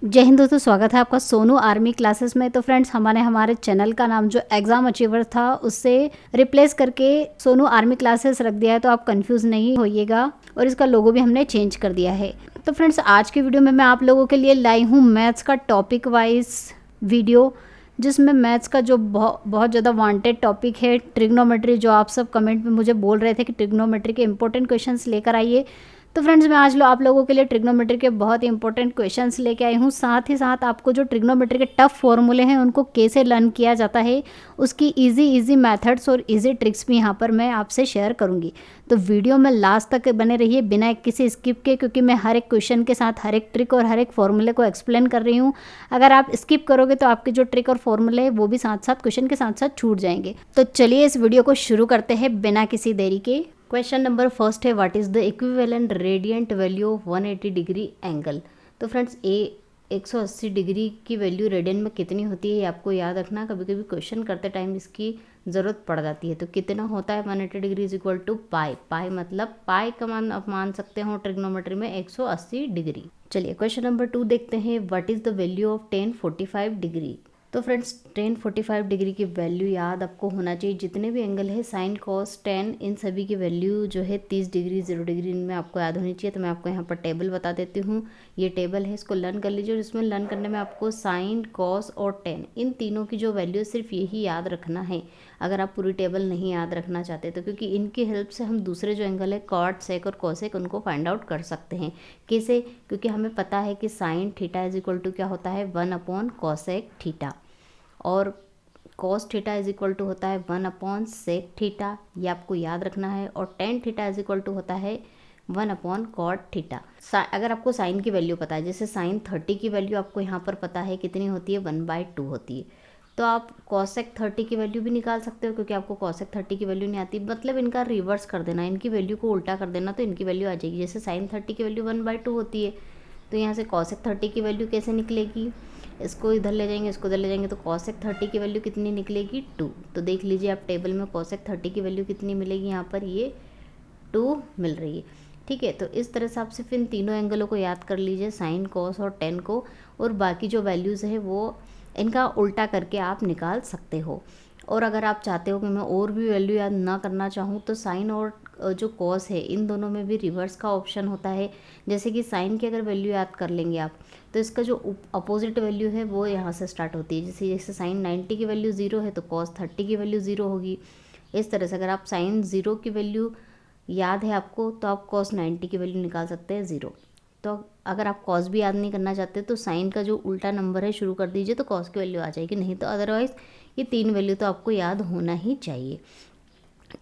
जय हिंद दोस्तों, स्वागत है आपका सोनू आर्मी क्लासेस में। तो फ्रेंड्स, हमारे चैनल का नाम जो एग्ज़ाम अचीवर था उससे रिप्लेस करके सोनू आर्मी क्लासेस रख दिया है, तो आप कंफ्यूज नहीं होइएगा। और इसका लोगो भी हमने चेंज कर दिया है। तो फ्रेंड्स, आज की वीडियो में मैं आप लोगों के लिए लाई हूँ मैथ्स का टॉपिक वाइज वीडियो, जिसमें मैथ्स का जो बहुत ज़्यादा वांटेड टॉपिक है ट्रिग्नोमेट्री, जो आप सब कमेंट में मुझे बोल रहे थे कि ट्रिग्नोमेट्री के इंपॉर्टेंट क्वेश्चंस लेकर आइए। तो फ्रेंड्स, मैं आज आप लोगों के लिए ट्रिग्नोमेट्री के बहुत ही इंपॉर्टेंट क्वेश्चंस लेके आई हूँ। साथ ही साथ आपको जो ट्रिग्नोमेट्री के टफ फॉर्मूले हैं उनको कैसे लर्न किया जाता है, उसकी इजी मेथड्स और इजी ट्रिक्स भी यहाँ पर मैं आपसे शेयर करूँगी। तो वीडियो में लास्ट तक बने रहिए बिना किसी स्किप के, क्योंकि मैं हर एक क्वेश्चन के साथ हर एक ट्रिक और हर एक फॉर्मूले को एक्सप्लेन कर रही हूँ। अगर आप स्किप करोगे तो आपके जो ट्रिक और फॉर्मूले हैं वो भी साथ साथ क्वेश्चन के साथ साथ छूट जाएंगे। तो चलिए इस वीडियो को शुरू करते हैं बिना किसी देरी के। क्वेश्चन नंबर फर्स्ट है, what is the equivalent radiant value of 180 degree angle. तो फ्रेंड्स, 180 डिग्री की वैल्यू रेडियन में कितनी होती है ये आपको याद रखना। कभी कभी क्वेश्चन करते टाइम इसकी ज़रूरत पड़ जाती है। तो कितना होता है 180 डिग्री इज इक्वल टू पाई। पाई मतलब पाई का मान आप मान सकते हो ट्रिग्नोमेट्री में 180 डिग्री। चलिए क्वेश्चन नंबर 2 देखते हैं, what is the value of tan 45 degree. तो फ्रेंड्स, tan 45 डिग्री की वैल्यू याद आपको होना चाहिए। जितने भी एंगल है साइन कॉस टेन, इन सभी की वैल्यू जो है 30 डिग्री 0 डिग्री इनमें आपको याद होनी चाहिए। तो मैं आपको यहाँ पर टेबल बता देती हूँ। ये टेबल है, इसको लर्न कर लीजिए। और इसमें लर्न करने में आपको साइन कॉस और टेन इन तीनों की जो वैल्यू सिर्फ यही याद रखना है, अगर आप पूरी टेबल नहीं याद रखना चाहते तो। क्योंकि इनकी हेल्प से हम दूसरे जो एंगल है कॉट सेक और कोसेक उनको फाइंड आउट कर सकते हैं। कैसे? क्योंकि हमें पता है कि sine theta is equal to क्या होता है 1/कोसेक थीटा, और cos theta is equal to होता है 1/सेक थीटा, ये आपको याद रखना है। और tan theta is equal to होता है 1/कॉट थीटा। अगर आपको साइन की वैल्यू पता है, जैसे साइन 30 की वैल्यू आपको यहाँ पर पता है कितनी होती है 1/2 होती है, तो आप कॉसेक 30 की वैल्यू भी निकाल सकते हो। क्योंकि आपको कॉसेक 30 की वैल्यू नहीं आती, मतलब इनका रिवर्स कर देना, इनकी वैल्यू को उल्टा कर देना, तो इनकी वैल्यू आ जाएगी। जैसे साइन 30 की वैल्यू 1/2 होती है, तो यहाँ से कॉसेक 30 की वैल्यू कैसे निकलेगी, इसको इधर ले जाएंगे, इसको इधर ले जाएंगे, तो कॉसेक 30 की वैल्यू कितनी निकलेगी 2। तो देख लीजिए आप टेबल में कॉसेक 30 की वैल्यू कितनी मिलेगी, यहाँ पर ये 2 मिल रही है। ठीक है, तो इस तरह से आप सिर्फ इन तीनों एंगलों को याद कर लीजिए, साइन कॉस और टेन को, और बाकी जो वैल्यूज़ है वो इनका उल्टा करके आप निकाल सकते हो। और अगर आप चाहते हो कि मैं और भी वैल्यू याद ना करना चाहूँ, तो साइन और जो कॉस है इन दोनों में भी रिवर्स का ऑप्शन होता है। जैसे कि साइन की अगर वैल्यू याद कर लेंगे आप, तो इसका जो अपोजिट वैल्यू है वो यहाँ से स्टार्ट होती है। जैसे जैसे साइन 90 की वैल्यू 0 है तो कॉस 30 की वैल्यू 0 होगी। इस तरह से अगर आप साइन 0 की वैल्यू याद है आपको, तो आप कॉस 90 की वैल्यू निकाल सकते हैं 0। तो अगर आप कॉस भी याद नहीं करना चाहते तो साइन का जो उल्टा नंबर है शुरू कर दीजिए, तो कॉस की वैल्यू आ जाएगी। नहीं तो अदरवाइज़ ये 3 वैल्यू तो आपको याद होना ही चाहिए।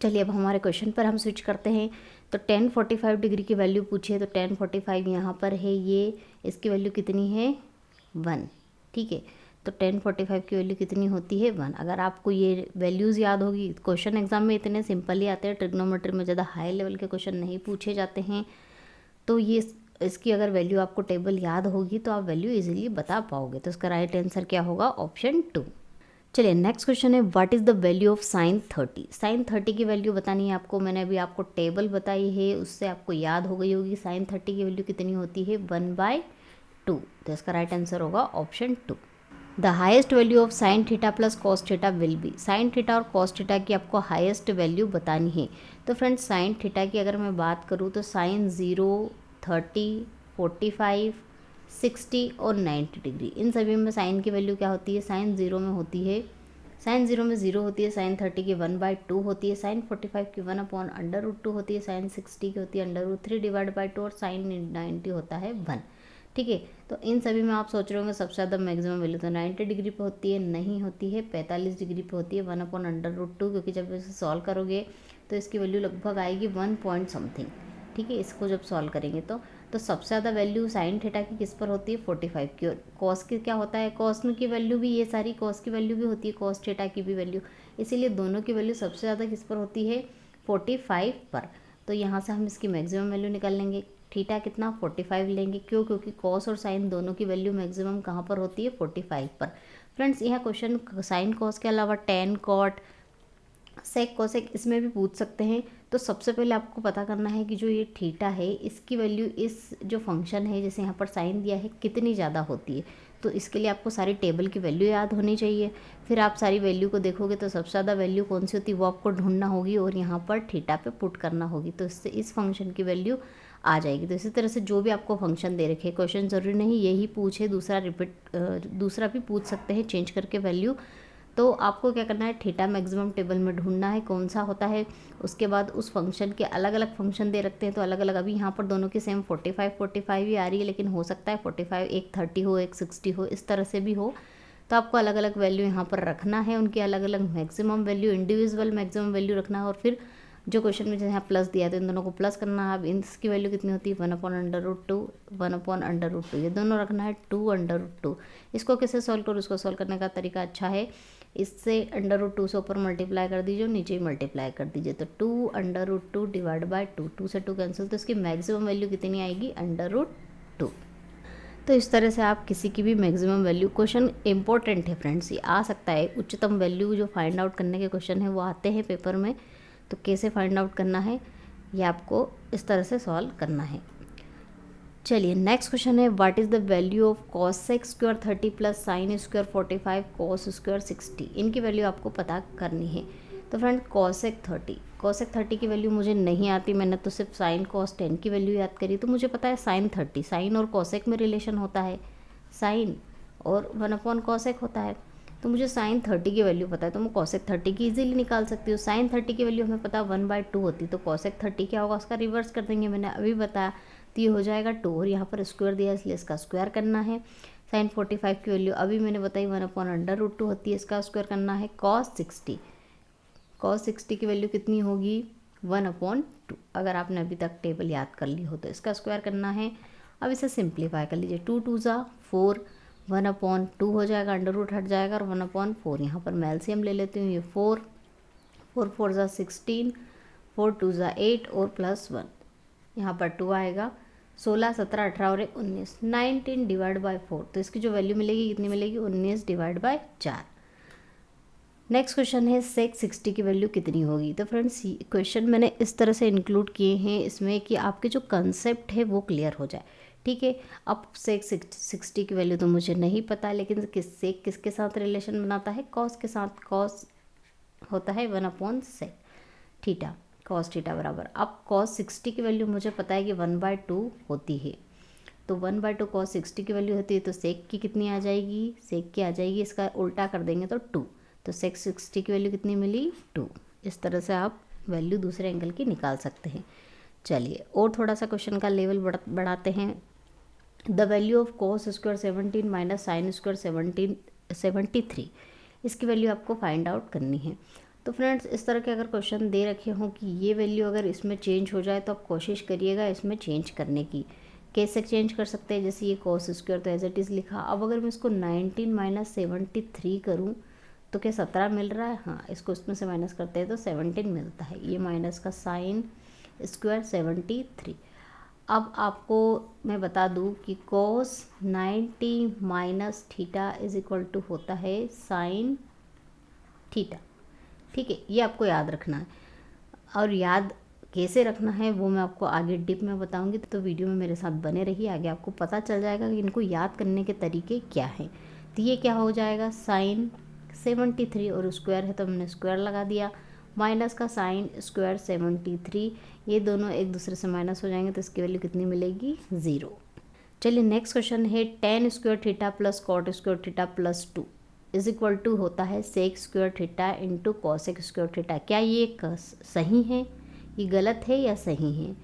चलिए अब हमारे क्वेश्चन पर हम स्विच करते हैं। तो tan 45 डिग्री की वैल्यू पूछी है, तो tan 45 यहाँ पर है, ये इसकी वैल्यू कितनी है 1। ठीक है, तो tan 45 की वैल्यू कितनी होती है 1। अगर आपको ये वैल्यूज़ याद होगी, क्वेश्चन एग्जाम में इतने सिंपल ही आते हैं, ट्रिग्नोमेट्री में ज़्यादा हाई लेवल के क्वेश्चन नहीं पूछे जाते हैं। तो ये इसकी अगर वैल्यू आपको टेबल याद होगी तो आप वैल्यू इजीली बता पाओगे। तो इसका राइट आंसर क्या होगा, ऑप्शन 2। चलिए नेक्स्ट क्वेश्चन है, what is the value of sine 30। Sine 30 की वैल्यू बतानी है आपको। मैंने अभी आपको टेबल बताई है, उससे आपको याद हो गई होगी साइन 30 की वैल्यू कितनी होती है 1/2। तो इसका राइट आंसर होगा option 2। The highest value of sine theta plus cos theta will be. Sign theta और कॉस थीटा की आपको हाईएस्ट वैल्यू बतानी है। तो फ्रेंड्स, साइन थीटा की अगर मैं बात करूँ तो साइन 0, 30, 45, 60 और 90 डिग्री, इन सभी में साइन की वैल्यू क्या होती है, साइन 0 में होती है, साइन 0 में 0 होती है, साइन 30 की 1/2 होती है, साइन 45 की 1/√2 होती है, साइन 60 की होती है √3/2 और साइन 90 होता है 1। ठीक है, तो इन सभी में आप सोच रहे होंगे सबसे ज़्यादा मैक्सिमम वैल्यू तो 90 डिग्री पे होती है, नहीं होती है, 45 डिग्री पे होती है 1/√2। क्योंकि जब इसे सॉल्व करोगे तो इसकी वैल्यू लगभग आएगी 1 पॉइंट समथिंग। ठीक है, इसको जब सॉल्व करेंगे तो सबसे ज़्यादा वैल्यू साइन थीटा की किस पर होती है 45 की। और कॉस की क्या होता है, कॉस की वैल्यू भी, ये सारी कॉस की वैल्यू भी होती है, कॉस थीटा की भी वैल्यू, इसीलिए दोनों की वैल्यू सबसे ज़्यादा किस पर होती है 45 पर। तो यहाँ से हम इसकी मैक्सिमम वैल्यू निकाल लेंगे। थीटा कितना 45 लेंगे, क्यों, क्योंकि कॉस और साइन दोनों की वैल्यू मैक्सिमम कहाँ पर होती है 45 पर। फ्रेंड्स, यह क्वेश्चन साइन कॉस के अलावा टेन कॉट सेक कोसेक इसमें भी पूछ सकते हैं। तो सबसे पहले आपको पता करना है कि जो ये थीटा है इसकी वैल्यू इस जो फंक्शन है जैसे यहाँ पर साइन दिया है कितनी ज़्यादा होती है। तो इसके लिए आपको सारी टेबल की वैल्यू याद होनी चाहिए। फिर आप सारी वैल्यू को देखोगे तो सबसे ज़्यादा वैल्यू कौन सी होती है वो आपको ढूंढना होगी और यहाँ पर थीटा पे पुट करना होगी, तो इससे इस फंक्शन की वैल्यू आ जाएगी। तो इसी तरह से जो भी आपको फंक्शन दे रखे, क्वेश्चन ज़रूरी नहीं यही पूछे, दूसरा भी पूछ सकते हैं चेंज करके वैल्यू। तो आपको क्या करना है, थीटा मैक्सिमम टेबल में ढूंढना है कौन सा होता है। उसके बाद उस फंक्शन के अलग अलग फंक्शन दे रखते हैं तो अलग अलग, अभी यहाँ पर दोनों की सेम 45 ही आ रही है, लेकिन हो सकता है 45 एक 30 हो एक 60 हो, इस तरह से भी हो। तो आपको अलग अलग वैल्यू यहाँ पर रखना है, उनकी अलग अलग maximum value, individual maximum value रखना है। और फिर जो क्वेश्चन में जैसे यहाँ प्लस दिया तो इन दोनों को प्लस करना है। अब इसकी वैल्यू कितनी होती है 1/√2, 1/√2, ये दोनों रखना है 2/√2। इसको कैसे सॉल्व करो, इसको सॉल्व करने का तरीका अच्छा है, इससे √2 से ऊपर मल्टीप्लाई कर दीजिए, नीचे ही मल्टीप्लाई कर दीजिए। तो 2/√2 डिवाइड बाई 2, 2 से 2 कैंसिल, तो इसकी मैक्सिमम वैल्यू कितनी आएगी √2। तो इस तरह से आप किसी की भी मैक्सिमम वैल्यू, क्वेश्चन इंपॉर्टेंट है फ्रेंड्स, ये आ सकता है उच्चतम वैल्यू जो फाइंड आउट करने के क्वेश्चन है वो आते हैं पेपर में। तो कैसे फाइंड आउट करना है ये आपको इस तरह से सॉल्व करना है। चलिए नेक्स्ट क्वेश्चन है, what is the value of cos square 30 plus sine square 45 cos square 60। इनकी वैल्यू आपको पता करनी है। तो फ्रेंड cos 30 की वैल्यू मुझे नहीं आती, मैंने तो सिर्फ साइन cos 10 की वैल्यू याद करी। तो मुझे पता है साइन 30, साइन और cosec में रिलेशन होता है, साइन और 1/cosec होता है। तो मुझे साइन 30 की वैल्यू पता है, तो मैं cosec 30 की इजीली निकाल सकती हूँ। साइन 30 की वैल्यू हमें पता है 1/2 होती, तो cosec 30 क्या होगा उसका रिवर्स कर देंगे, मैंने अभी बताया। तो ये हो जाएगा 2 और यहाँ पर स्क्वायर दिया इसलिए इसका स्क्वायर करना है। साइन 45 की वैल्यू अभी मैंने बताई 1/√2 होती है, इसका स्क्वायर करना है। cos 60 की वैल्यू कितनी होगी 1/2, अगर आपने अभी तक टेबल याद कर ली हो तो इसका स्क्वायर करना है। अब इसे सिंप्लीफाई कर लीजिए, 2 2 ज़ा 4, 1/2 हो जाएगा, अंडर रूट हट जाएगा और 1/4, यहाँ पर मैं एलसीएम ले लेती हूँ। ये 4 4 ज़ा 16, 4 2 ज़ा 8 और +1 यहाँ पर 2 आएगा, 16 17 18 और 19, 19 डिवाइड बाई 4। तो इसकी जो वैल्यू मिलेगी कितनी मिलेगी 19 डिवाइड बाई 4। नेक्स्ट क्वेश्चन है sec 60 की वैल्यू कितनी होगी। तो फ्रेंड्स क्वेश्चन मैंने इस तरह से इंक्लूड किए हैं इसमें कि आपके जो कंसेप्ट है वो क्लियर हो जाए, ठीक है। अब sec 60 की वैल्यू तो मुझे नहीं पता, लेकिन किसके साथ रिलेशन बनाता है, cos के साथ। cos होता है 1/sec थीटा, cos थीटा बराबर। अब cos 60 की वैल्यू मुझे पता है कि 1/2 होती है, तो 1/2 cos 60 की वैल्यू होती है, तो sec की कितनी आ जाएगी, sec की आ जाएगी, इसका उल्टा कर देंगे तो 2, तो sec 60 की वैल्यू कितनी मिली 2। इस तरह से आप वैल्यू दूसरे एंगल की निकाल सकते हैं। चलिए और थोड़ा सा क्वेश्चन का लेवल बढ़ाते हैं। The value of cos square 17 minus sine square 73, इसकी वैल्यू आपको फाइंड आउट करनी है। तो फ्रेंड्स इस तरह के अगर क्वेश्चन दे रखे हों कि ये वैल्यू अगर इसमें चेंज हो जाए तो आप कोशिश करिएगा इसमें चेंज करने की। कैसे चेंज कर सकते हैं, जैसे ये cos स्क्वायर तो एज इट इज़ लिखा। अब अगर मैं इसको 19 माइनस 73 करूँ तो क्या 17 मिल रहा है, हाँ इसको इसमें से माइनस करते हैं तो 17 मिलता है। ये माइनस का साइन स्क्वायर 73। अब आपको मैं बता दूं कि cos 90 minus theta is equal to होता है साइन थीटा, ठीक है। ये आपको याद रखना है, और याद कैसे रखना है वो मैं आपको आगे डिप में बताऊंगी, तो वीडियो में मेरे साथ बने रहिए, आगे आपको पता चल जाएगा कि इनको याद करने के तरीके क्या हैं। तो ये क्या हो जाएगा साइन 73 और स्क्वायर है तो हमने स्क्वायर लगा दिया, माइनस का साइन स्क्वायर 73, ये दोनों एक दूसरे से माइनस हो जाएंगे तो इसकी वैल्यू कितनी मिलेगी 0। चलिए नेक्स्ट क्वेश्चन है tan square theta plus cot square theta plus 2 is equal to होता है sec square theta into cosec square theta. क्या ये सही है, ये गलत है या सही है,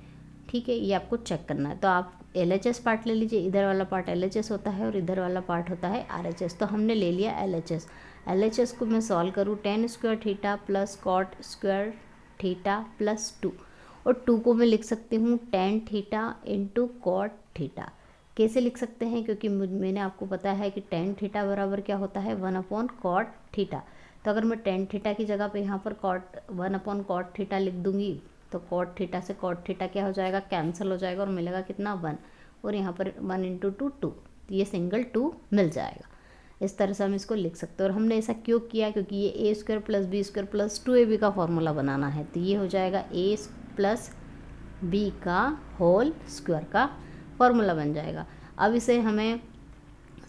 ठीक है, ये आपको चेक करना है। तो आप LHS पार्ट ले लीजिए, इधर वाला पार्ट LHS होता है और इधर वाला पार्ट होता है RHS। तो हमने ले लिया LHS को मैं सॉल्व करूँ, tan square theta plus cot square theta plus 2, और 2 को मैं लिख सकती हूँ tan theta into cot theta. कैसे लिख सकते हैं, क्योंकि मैंने आपको पता है कि tan थीटा बराबर क्या होता है 1/cot थीटा। तो अगर मैं tan थीटा की जगह पे यहाँ पर 1/cot थीटा लिख दूँगी तो cot थीटा से cot थीटा क्या हो जाएगा, कैंसिल हो जाएगा और मिलेगा कितना 1, और यहाँ पर 1 इंटू 2 2, तो ये सिंगल 2 मिल जाएगा। इस तरह से हम इसको लिख सकते हैं। और हमने ऐसा क्यों किया, क्योंकि ये a² plus b² plus 2ab का फॉर्मूला बनाना है, तो ये हो जाएगा a प्लस बी का होल स्क्वायर का फॉर्मूला बन जाएगा। अब इसे हमें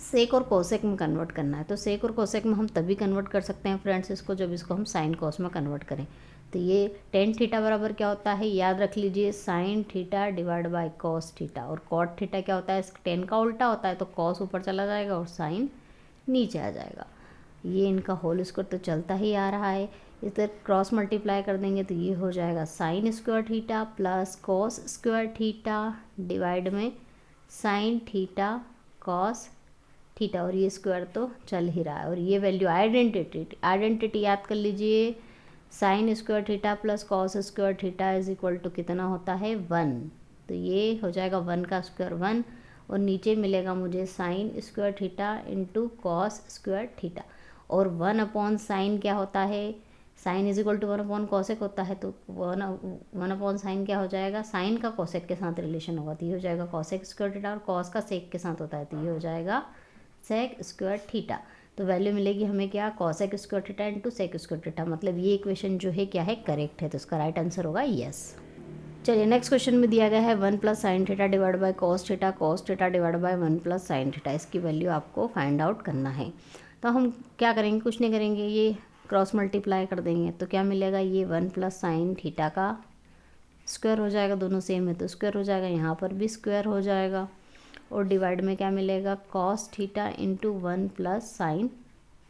सेक और कोसेक में कन्वर्ट करना है। तो सेक और कोसेक में हम तभी कन्वर्ट कर सकते हैं फ्रेंड्स इसको, जब इसको हम साइन कॉस में कन्वर्ट करें। तो ये टेन थीटा बराबर क्या होता है, याद रख लीजिए, sign theta divide by cos theta. और कॉट थीटा क्या होता है, टेन का उल्टा होता है, तो कॉस ऊपर चला जाएगा और साइन नीचे आ जाएगा। ये इनका होल स्क्वायर तो चलता ही आ रहा है, इधर क्रॉस मल्टीप्लाई कर देंगे तो ये हो जाएगा sign square theta plus cos square theta divide में साइन थीटा कॉस थीटा। और ये स्क्वायर तो चल ही रहा है। और ये वैल्यू आइडेंटिटी याद कर लीजिए, sine square theta plus cos square theta is equal to कितना होता है 1। तो ये हो जाएगा 1 का स्क्वायर 1, और नीचे मिलेगा मुझे sine square theta into cos square theta. और 1 अपॉन साइन क्या होता है, sine is equal to 1 upon cosec होता है। तो 1 अपॉन साइन क्या हो जाएगा, साइन का कॉसेक के साथ रिलेशन होगा तो ये हो जाएगा कॉसेक स्क्वायर थीटा, और कॉस का सेक के साथ होता है तो ये हो जाएगा सेक स्क्वायर थीटा। तो वैल्यू मिलेगी हमें क्या, cosec square theta into sec square theta. मतलब ये इक्वेशन जो है क्या है, करेक्ट है। तो इसका राइट आंसर होगा यस। चलिए नेक्स्ट क्वेश्चन में दिया गया है 1 plus sine theta divide by cos theta divide bye 1 plus sine theta. इसकी वैल्यू आपको फाइंड आउट करना है। तो हम क्या करेंगे, कुछ नहीं करेंगे, ये क्रॉस मल्टीप्लाई कर देंगे तो क्या मिलेगा, ये 1 प्लस साइन थीटा का स्क्वायर हो जाएगा, दोनों सेम है तो स्क्वायर हो जाएगा, यहाँ पर भी स्क्वायर हो जाएगा। और डिवाइड में क्या मिलेगा, cos theta into 1 plus sine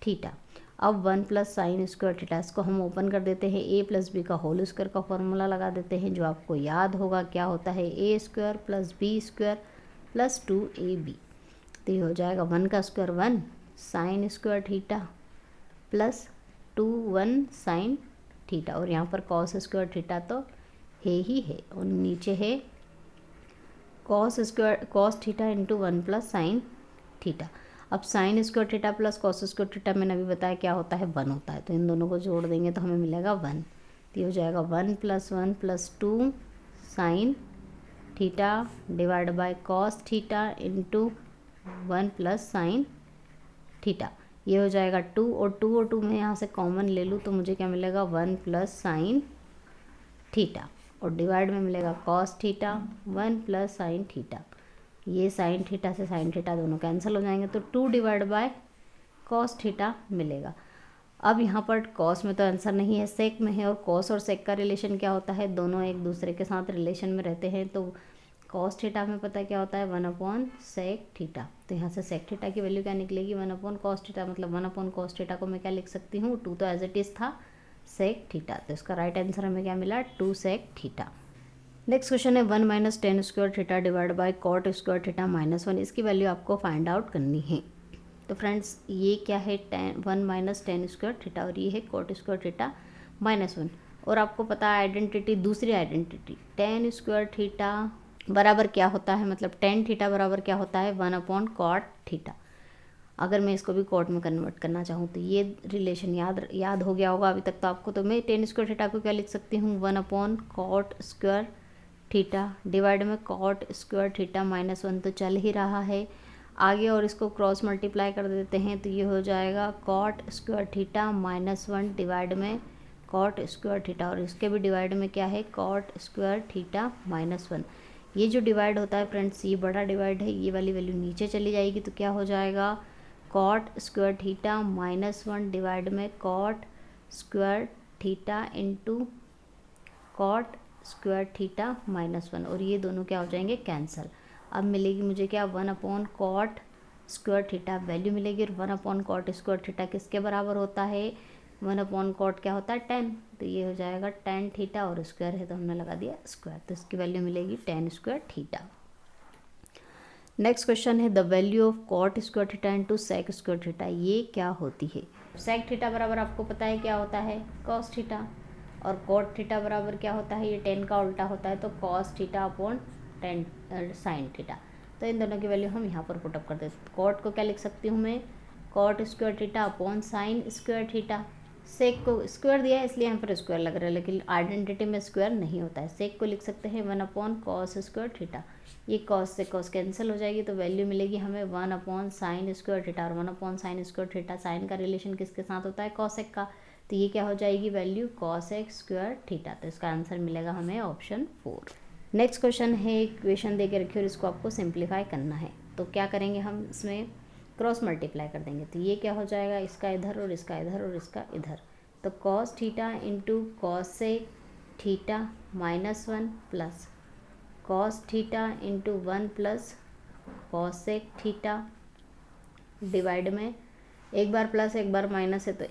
theta. अब 1 प्लस साइन स्क्वायर थीटा, इसको हम ओपन कर देते हैं, ए प्लस बी का होल स्क्वायर का फॉर्मूला लगा देते हैं, जो आपको याद होगा क्या होता है, A square plus B square plus 2ab। तो ये हो जाएगा 1 का square 1 sine square theta plus 2 1 sine theta. और यहाँ पर कॉस स्क्वायर थीटा तो है ही है, और नीचे है cos theta into 1 plus sine theta. अब sine square theta plus cos square theta मैंने अभी बताया क्या होता है, 1 होता है। तो इन दोनों को जोड़ देंगे तो हमें मिलेगा 1। तो ये हो जाएगा 1 plus 2 sign theta divide by cos theta into 1 plus sine theta. ये हो जाएगा 2, और 2 मैं यहाँ से कॉमन ले लूँ तो मुझे क्या मिलेगा, 1 प्लस साइन थीटा। और डिवाइड में मिलेगा cos theta 1 plus sine theta. ये साइन थीटा से साइन थीटा दोनों कैंसिल हो जाएंगे तो 2 डिवाइड बाय कॉस थीटा मिलेगा। अब यहाँ पर कॉस में तो आंसर नहीं है, सेक में है। और कॉस और सेक का रिलेशन क्या होता है, दोनों एक दूसरे के साथ रिलेशन में रहते हैं। तो कॉस थीटा में पता क्या होता है, 1 अपॉन सेक थीटा। तो यहाँ से सेक थीटा की वैल्यू क्या निकलेगी, 1 अपॉन कॉस थीटा। मतलब 1 अपॉन कॉस थीटा को मैं क्या लिख सकती हूँ, 2 तो एज इट इज़ था सेक थीटा। तो इसका राइट आंसर हमें क्या मिला, 2 सेक थीटा। नेक्स्ट क्वेश्चन है 1 minus tan square theta divide by cot square theta minus 1। इसकी वैल्यू आपको फाइंड आउट करनी है। तो फ्रेंड्स ये क्या है, 1 माइनस टेन स्क्वायर थीटा, और ये है कॉट स्क्वायर थीटा माइनस 1। और आपको पता है आइडेंटिटी, दूसरी आइडेंटिटी, टेन स्क्वायर थीटा बराबर क्या होता है, मतलब टेन थीटा बराबर क्या होता है, 1 अपॉन कॉट थीटा। अगर मैं इसको भी कॉट में कन्वर्ट करना चाहूँ तो ये रिलेशन याद हो गया होगा अभी तक तो आपको। तो मैं टेन स्क्वायर थीटा को क्या लिख सकती हूँ, 1 upon cot square theta divide में कॉट स्क्वायर थीटा माइनस 1। तो चल ही रहा है आगे, और इसको क्रॉस मल्टीप्लाई कर देते हैं तो ये हो जाएगा cot square theta minus 1 divide में कॉट स्क्वायर थीटा। और इसके भी डिवाइड में क्या है, कॉट स्क्वायर थीटा माइनस 1। ये जो डिवाइड होता है फ्रेंड्स, ये बड़ा डिवाइड है, ये वाली वैल्यू नीचे चली जाएगी तो क्या हो जाएगा, cot square theta minus 1 divide में cot square theta into cot square theta minus 1। और ये दोनों क्या हो जाएंगे, कैंसल। अब मिलेगी मुझे क्या, 1 upon cot square theta value मिलेगी। और 1 अपॉन कॉट स्क्वायर थीटा किसके बराबर होता है, 1 अपॉन कॉट क्या होता है, 10। तो ये हो जाएगा 10 थीटा, और स्क्वायर है तो हमने लगा दिया स्क्वायर, तो इसकी वैल्यू मिलेगी 10 स्क्वायर थीटा। नेक्स्ट क्वेश्चन है the value of cot square theta into sec square theta. ये क्या होती है, सेक थीटा बराबर आपको पता है क्या होता है, कॉस थीटा। और कॉट थीटा बराबर क्या होता है, ये 10 का उल्टा होता है तो cos theta upon 10 sine theta. तो इन दोनों की वैल्यू हम यहाँ पर पुटअप कर देते हैं। कॉट को क्या लिख सकती हूँ मैं, cot square theta upon sine square theta. Sec को स्क्वायर दिया है इसलिए यहाँ पर स्क्वायर लग रहा है, लेकिन आइडेंटिटी में स्क्वायर नहीं होता है। सेक को लिख सकते हैं 1 अपॉन कॉस स्क्वायर थीटा। ये कॉस से कॉस कैंसिल हो जाएगी तो वैल्यू मिलेगी हमें 1 अपॉन साइन स्क्वायर थीटा। और 1 upon sine square theta, sine का रिलेशन किसके साथ होता है, कॉसेक का। तो ये क्या हो जाएगी value cos x square theta. तो इसका आंसर मिलेगा हमें ऑप्शन 4। नेक्स्ट क्वेश्चन है, इक्वेशन दे के रखी और इसको आपको सिंप्लीफाई करना है। तो क्या करेंगे हम इसमें क्रॉस मल्टीप्लाई कर देंगे। तो ये क्या हो जाएगा, इसका इधर और इसका इधर और इसका इधर। तो cos theta into cosec theta -1 plus cos theta into 1 plus cosec theta divide में एक बार प्लस एक बार माइनस है तो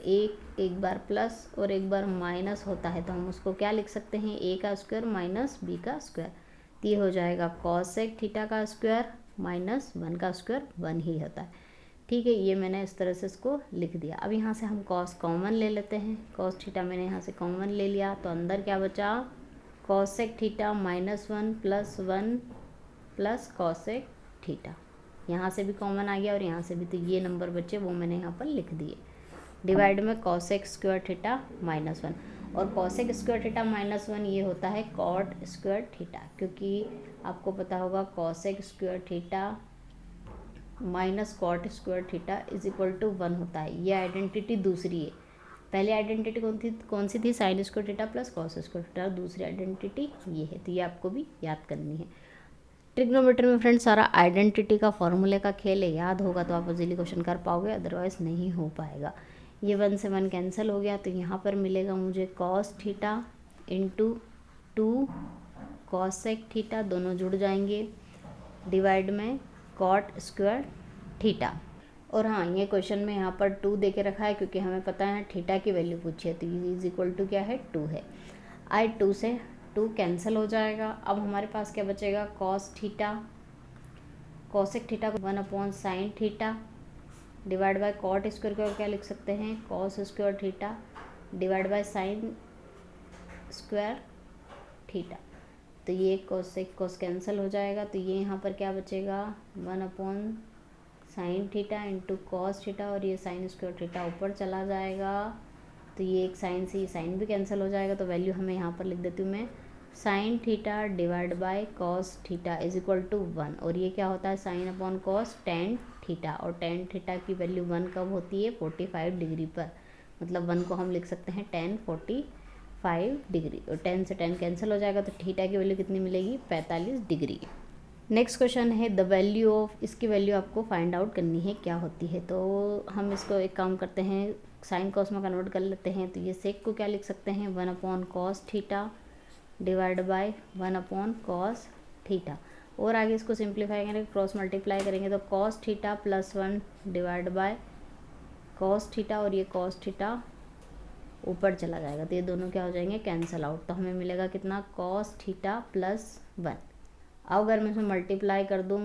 एक बार प्लस और एक बार माइनस होता है तो हम उसको क्या लिख सकते हैं, ए का स्क्वायर माइनस बी का स्क्वायर। तो ये हो जाएगा कॉस सेक थीटा का स्क्वायर माइनस 1 का स्क्वायर 1 ही होता है। ठीक है, ये मैंने इस तरह से इसको लिख दिया। अब यहाँ से हम कॉस कॉमन ले लेते हैं। कॉस थीटा मैंने यहाँ से कॉमन ले लिया तो अंदर क्या बचा, cosec theta -1 plus 1 plus cosec theta. यहाँ से भी कॉमन आ गया और यहाँ से भी, तो ये नंबर बचे वो मैंने यहाँ पर लिख दिए। डिवाइड में कॉस सेक स्क्वायर थीटा -1 और कॉस सेक स्क्वायर थीटा -1 ये होता है कॉट स्क्वायर थीटा, क्योंकि आपको पता होगा cosec square theta minus cot square theta is equal to 1 होता है। ये आइडेंटिटी दूसरी है। पहली आइडेंटिटी कौन सी थी, sign square theta plus cos square theta. दूसरी आइडेंटिटी ये है, तो ये आपको भी याद करनी है। ट्रिग्नोमेट्री में फ्रेंड्स सारा आइडेंटिटी का फॉर्मूले का खेल है, याद होगा तो आप इजीली क्वेश्चन कर पाओगे, अदरवाइज नहीं हो पाएगा। ये 1 से 1 कैंसिल हो गया तो यहाँ पर मिलेगा मुझे cos theta into 2 cosec theta, दोनों जुड़ जाएंगे, डिवाइड में कॉट स्क्वायर थीटा। और हाँ, ये क्वेश्चन में यहाँ पर 2 दे के रखा है क्योंकि हमें पता है थीटा की वैल्यू पूछी है, तो इज इक्वल टू क्या है 2 है। आई 2 से 2 कैंसिल हो जाएगा। अब हमारे पास क्या बचेगा, कॉस थीटा कॉसेक थीटा को 1/sin theta divide by cot square को क्या लिख सकते हैं, cos square theta divide by sine square theta. तो ये कॉस कैंसिल हो जाएगा, तो ये यहाँ पर क्या बचेगा 1/sin theta into cos theta और ये साइन स्क्वायर थीटा ऊपर चला जाएगा। तो ये एक साइन से ये साइन भी कैंसिल हो जाएगा, तो वैल्यू हमें यहाँ पर लिख देती हूँ मैं sine theta divide by cos theta is equal to 1। और ये क्या होता है, sine upon cos tan theta, और टेन थीटा की वैल्यू 1 कब होती है, 45 डिग्री पर। मतलब 1 को हम लिख सकते हैं tan 45 डिग्री, और 10 से 10 कैंसिल हो जाएगा तो थीटा की वैल्यू कितनी मिलेगी, 45 डिग्री। नेक्स्ट क्वेश्चन है द वैल्यू ऑफ, इसकी वैल्यू आपको फाइंड आउट करनी है क्या होती है। तो हम इसको एक काम करते हैं, साइन कॉस में कन्वर्ट कर लेते हैं। तो ये सेक को क्या लिख सकते हैं, 1/cos theta divide bye 1/cos theta. और आगे इसको सिंप्लीफाई करेंगे, क्रॉस मल्टीप्लाई करेंगे तो cos theta plus 1 divide by cos theta, और ये cos थीटा ऊपर चला जाएगा तो ये दोनों क्या हो जाएंगे, कैंसिल आउट। तो हमें मिलेगा कितना, cos थीटा प्लस 1। अब अगर मैं इसमें मल्टीप्लाई कर दूँ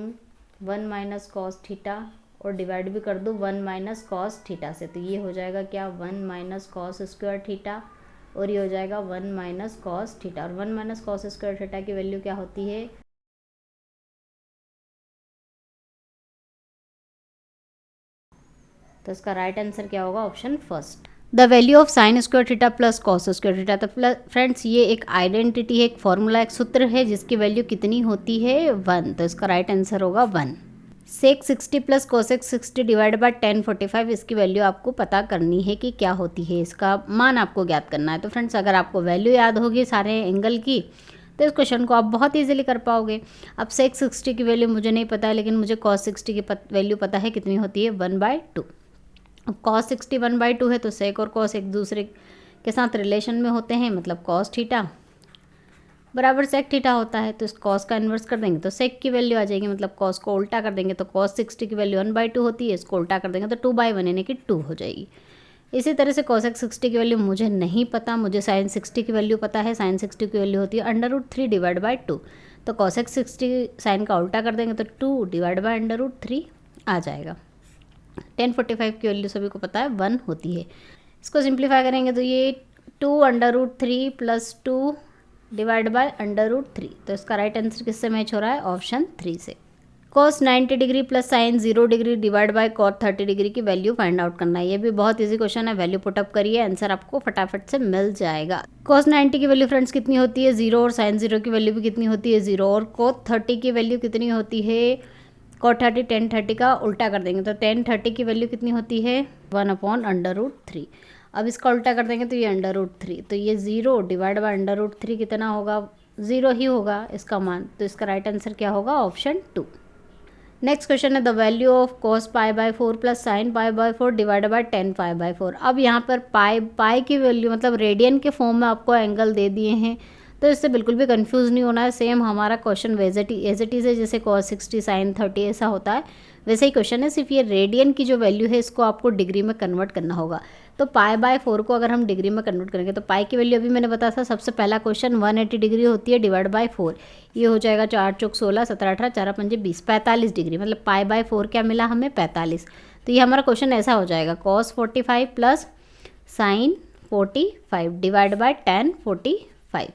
1 माइनस कॉस थीटा और डिवाइड भी कर दूँ 1 माइनस कॉस थीटा से, तो ये हो जाएगा क्या 1 माइनस कॉस स्क्वायर थीटा, और ये हो जाएगा 1 माइनस कॉस थीटा। और 1 माइनस कॉस स्क्वायर थीटा की वैल्यू क्या होती है, तो इसका राइट आंसर क्या होगा, option first. The value of sign square theta plus cos square theta. तो फ्रेंड्स ये एक आइडेंटिटी है, एक फॉर्मूला, एक सूत्र है जिसकी वैल्यू कितनी होती है 1। तो इसका राइट आंसर होगा 1। सेक 60 plus cosec 60 divide by tan 45, इसकी वैल्यू आपको पता करनी है कि क्या होती है, इसका मान आपको ज्ञात करना है। तो फ्रेंड्स अगर आपको वैल्यू याद होगी सारे एंगल की तो इस क्वेश्चन को आप बहुत इजीली कर पाओगे। अब सेक 60 की वैल्यू मुझे नहीं पता है, लेकिन मुझे कॉस 60 की वैल्यू पता है, कितनी होती है 1/2। अब कॉस 60 1/2 है तो सेक और कॉस एक दूसरे के साथ रिलेशन में होते हैं, मतलब कॉस थीटा बराबर सेक थीटा होता है। तो इस कॉस का इन्वर्स कर देंगे तो सेक की वैल्यू आ जाएगी, मतलब कॉस को उल्टा कर देंगे तो कॉस 60 की वैल्यू 1/2 होती है, इसको उल्टा कर देंगे तो 2/1 यानी कि 2 हो जाएगी। इसी तरह से कॉसेक 60 की वैल्यू मुझे नहीं पता, मुझे साइन 60 की वैल्यू पता है। साइन 60 की वैल्यू होती है √3 डिवाइड बाय 2, तो कॉसेक 60 साइन का उल्टा कर देंगे तो 2 डिवाइड बाय √3 आ जाएगा। tan 45 की वैल्यू सभी को पता है 1 होती है। इसको सिंप्लीफाई करेंगे तो ये 2 √3 प्लस 2 डिवाइड बाय √3, तो इसका राइट आंसर किससे मैच हो रहा है, ऑप्शन 3 से। cos 90 degree plus sign 0 degree divide by cot 30 degree की वैल्यू फाइंड आउट करना है। ये भी बहुत इजी क्वेश्चन है, वैल्यू पुटअप करिए, आंसर आपको फटाफट से मिल जाएगा। cos 90 की वैल्यू फ्रेंड्स कितनी होती है 0, और साइन 0 की वैल्यू भी कितनी होती है 0, और cot 30 की वैल्यू कितनी होती है, cot 30 tan 30 का उल्टा कर देंगे तो tan 30 की वैल्यू कितनी होती है 1/√3। अब इसका उल्टा कर देंगे तो ये √3, तो ये 0 डिवाइड बाय √3 कितना होगा, 0 ही होगा इसका मान। तो इसका राइट आंसर क्या होगा, ऑप्शन 2। नेक्स्ट क्वेश्चन है the value of cos π/4 plus sin π/4 divide by tan π/4। अब यहाँ पर पाई की वैल्यू मतलब रेडियन के फॉर्म में आपको एंगल दे दिए हैं, तो इससे बिल्कुल भी कंफ्यूज नहीं होना है। सेम हमारा क्वेश्चन एज इट इज़ है, जैसे cos 60 sin 30 ऐसा होता है, वैसे ही क्वेश्चन है, सिर्फ ये रेडियन की जो वैल्यू है इसको आपको डिग्री में कन्वर्ट करना होगा। तो π/4 को अगर हम डिग्री में कन्वर्ट करेंगे तो पाई की वैल्यू अभी मैंने बताया था, सबसे पहला क्वेश्चन 180 डिग्री होती है डिवाइड बाय 4, ये हो जाएगा 4 चौक 16, 17 18, 4 पंजे 20, 45 डिग्री, मतलब π/4 क्या मिला हमें, 45। तो ये हमारा क्वेश्चन ऐसा हो जाएगा cos 45 plus sin 45 divide by tan 45।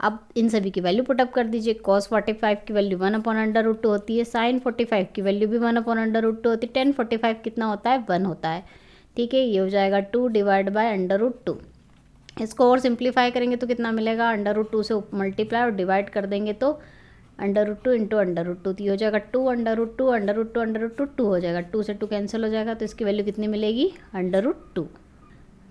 अब इन सभी की वैल्यू पुटअप कर दीजिए। cos 45 की वैल्यू 1/√2 होती है, sin 45 की वैल्यू भी 1/√2 होती है, tan 45 कितना होता है, 1 होता है। ठीक है, ये हो जाएगा 2 डिवाइड बाय √2। इसको और सिंप्लीफाई करेंगे तो कितना मिलेगा, √2 से मल्टीप्लाई और डिवाइड कर देंगे तो √2 इंटू √2, तो ये हो जाएगा 2 √2 2 हो जाएगा, 2 से 2 कैंसिल हो जाएगा, तो इसकी वैल्यू कितनी मिलेगी, √2।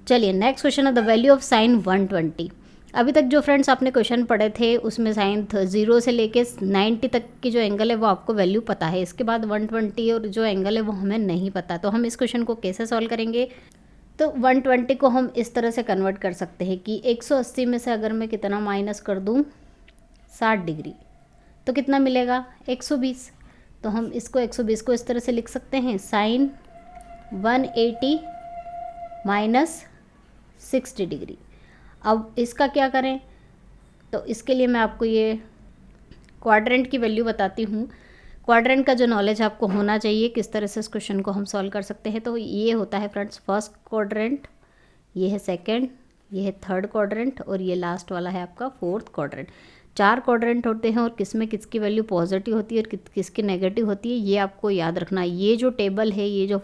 चलिए नेक्स्ट क्वेश्चन है द वैल्यू ऑफ साइन 120। अभी तक जो फ्रेंड्स आपने क्वेश्चन पढ़े थे उसमें साइन 0 से लेके 90 तक की जो एंगल है वो आपको वैल्यू पता है, इसके बाद 120 और जो एंगल है वो हमें नहीं पता। तो हम इस क्वेश्चन को कैसे सॉल्व करेंगे, तो 120 को हम इस तरह से कन्वर्ट कर सकते हैं कि 180 में से अगर मैं कितना माइनस कर दूँ 60 डिग्री तो कितना मिलेगा, 120। तो हम इसको 120 को इस तरह से लिख सकते हैं, साइन 180 माइनस 60 डिग्री। अब इसका क्या करें, तो इसके लिए मैं आपको ये क्वाड्रेंट की वैल्यू बताती हूँ। क्वाड्रेंट का जो नॉलेज आपको होना चाहिए, किस तरह से इस क्वेश्चन को हम सॉल्व कर सकते हैं। तो ये होता है फ्रेंड्स फर्स्ट क्वाड्रेंट, ये है सेकंड, ये है थर्ड क्वाड्रेंट और ये लास्ट वाला है आपका फोर्थ क्वाड्रेंट। 4 क्वाड्रेंट होते हैं और किसमें किसकी वैल्यू पॉजिटिव होती है और किसकी नेगेटिव होती है, ये आपको याद रखना है। ये जो टेबल है, ये जो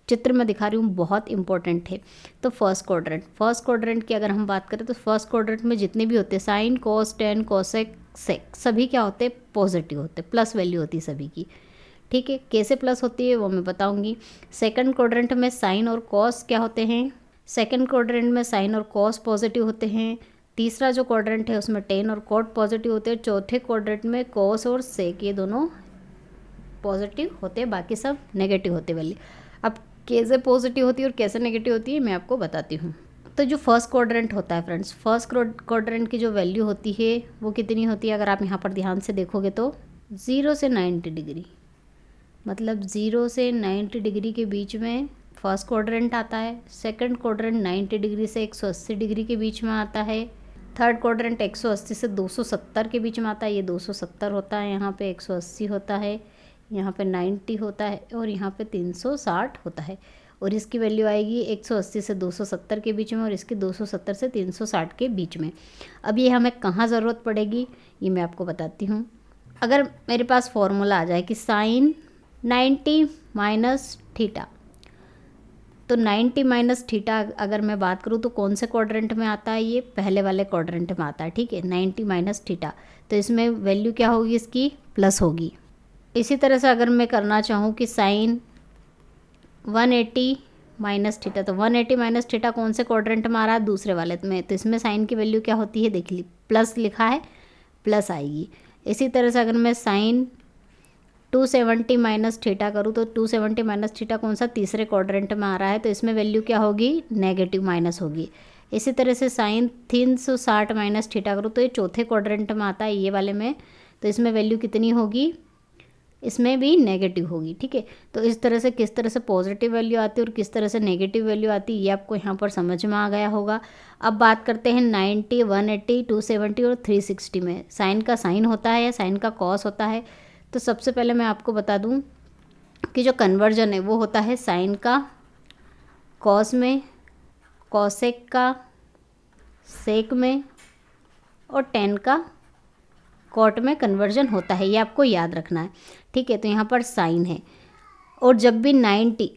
चित्र में दिखा रही हूँ, बहुत इंपॉर्टेंट है। तो फर्स्ट क्वाड्रेंट की अगर हम बात करें तो फर्स्ट क्वाड्रेंट में जितने भी होते हैं sine cos tan cosec sec, सभी क्या होते हैं, पॉजिटिव होते हैं, प्लस वैल्यू होती है सभी की। ठीक है, कैसे प्लस होती है वो मैं बताऊंगी। सेकंड क्वाड्रेंट में साइन और कॉस क्या होते हैं, सेकंड क्वाड्रेंट में साइन और कॉस पॉजिटिव होते हैं। तीसरा जो क्वाड्रेंट है उसमें टेन और कॉट पॉजिटिव होते हैं। चौथे क्वाड्रेंट में कॉस और सेक ये दोनों पॉजिटिव होते हैं, बाकी सब नेगेटिव होते वैल्यू। अब कैसे पॉजिटिव होती है और कैसे नेगेटिव होती है मैं आपको बताती हूँ। तो जो फर्स्ट क्वाड्रेंट होता है फ्रेंड्स, फर्स्ट क्वाड्रेंट की जो वैल्यू होती है वो कितनी होती है, अगर आप यहाँ पर ध्यान से देखोगे तो 0 से 90 डिग्री, मतलब 0 से 90 डिग्री के बीच में फर्स्ट क्वाड्रेंट आता है। सेकंड क्वाड्रेंट 90 डिग्री से 180 डिग्री के बीच में आता है। थर्ड क्वाड्रेंट 180 से 270 के बीच में आता है, ये 270 होता है, यहाँ पे 180 होता है, यहाँ पे 90 होता है और यहाँ पे 360 होता है। और इसकी वैल्यू आएगी 180 से 270 के बीच में और इसकी 270 से 360 के बीच में। अब ये हमें कहाँ ज़रूरत पड़ेगी ये मैं आपको बताती हूँ। अगर मेरे पास फॉर्मूला आ जाए कि साइन 90 माइनस थीटा, तो 90 माइनस थीटा अगर मैं बात करूँ तो कौन से क्वाड्रेंट में आता है, ये पहले वाले क्वाड्रेंट में आता है। ठीक है, 90 माइनस थीटा, तो इसमें वैल्यू क्या होगी, इसकी प्लस होगी। इसी तरह से अगर मैं करना चाहूँ कि साइन 180 माइनस थीटा, तो 180 माइनस थीटा कौन से क्वाड्रेंट में आ रहा है, दूसरे वाले में, तो इसमें साइन की वैल्यू क्या होती है, देख ली, प्लस लिखा है, प्लस आएगी। इसी तरह से अगर मैं साइन 270 माइनस थीटा करूँ तो 270 माइनस थीटा कौन सा, तीसरे क्वाड्रेंट में आ रहा है, तो इसमें वैल्यू क्या होगी, नेगेटिव माइनस होगी। इसी तरह से साइन 360 माइनस थीटा करूँ तो ये चौथे क्वाड्रेंट में आता है, ये वाले में, तो इसमें वैल्यू कितनी होगी, इसमें भी नेगेटिव होगी। ठीक है, तो इस तरह से किस तरह से पॉजिटिव वैल्यू आती है और किस तरह से नेगेटिव वैल्यू आती है ये आपको यहाँ पर समझ में आ गया होगा। अब बात करते हैं 90, 180, 270 और 360 में साइन का साइन होता है या साइन का कॉस होता है। तो सबसे पहले मैं आपको बता दूं कि जो कन्वर्जन है वो होता है साइन का कॉस में, कॉसेक का सेक में और टेन का कॉट में कन्वर्जन होता है, ये आपको याद रखना है। ठीक है, तो यहाँ पर साइन है और जब भी 90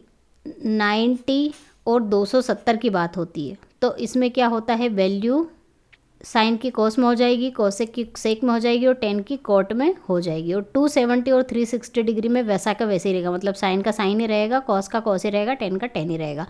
और 270 की बात होती है तो इसमें क्या होता है, वैल्यू साइन की कॉस में हो जाएगी, कॉसेक की सेक में हो जाएगी और टेन की कॉट में हो जाएगी। और 270 और 360 डिग्री में वैसा का वैसे ही रहेगा, मतलब साइन का साइन ही रहेगा, कॉस का कॉस ही रहेगा, टेन का टेन ही रहेगा।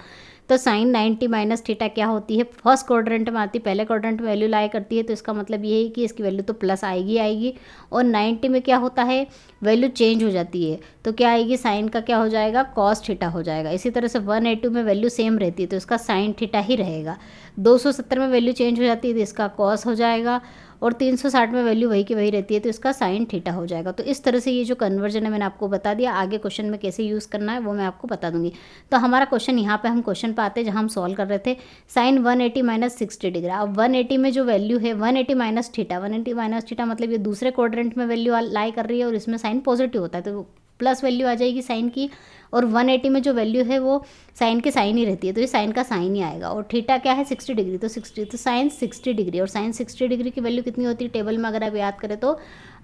तो साइन 90 माइनस थीटा क्या होती है, फर्स्ट क्वाड्रेंट में आती है, पहले क्वाड्रेंट में वैल्यू लाई करती है, तो इसका मतलब ये है कि इसकी वैल्यू तो प्लस आएगी आएगी। और 90 में क्या होता है, वैल्यू चेंज हो जाती है, तो क्या आएगी, साइन का क्या हो जाएगा, कॉस थीटा हो जाएगा। इसी तरह से 180 में वैल्यू सेम रहती है तो इसका साइन थीटा ही रहेगा। 270 में वैल्यू चेंज हो जाती है तो इसका कॉस हो जाएगा। और 360 में वैल्यू वही की वही रहती है तो इसका साइन थीटा हो जाएगा। तो इस तरह से ये जो कन्वर्जन है मैंने आपको बता दिया, आगे क्वेश्चन में कैसे यूज़ करना है वो मैं आपको बता दूंगी। तो हमारा क्वेश्चन यहाँ पे हम क्वेश्चन पे आते हैं जहाँ हम सॉल्व कर रहे थे साइन 180 माइनस 60 डिग्री। अब 180 में जो वैल्यू है 180 माइनस थीटा, 180 माइनस थीटा मतलब ये दूसरे क्वाड्रेंट में वैल्यू लाई कर रही है और इसमें साइन पॉजिटिव होता है तो प्लस वैल्यू आ जाएगी साइन की। और 180 में जो वैल्यू है वो साइन के साइन ही रहती है तो ये साइन का साइन ही आएगा। और थीटा क्या है 60 डिग्री, तो 60 तो साइन 60 डिग्री, और साइन 60 डिग्री की वैल्यू कितनी होती है टेबल में अगर आप याद करें तो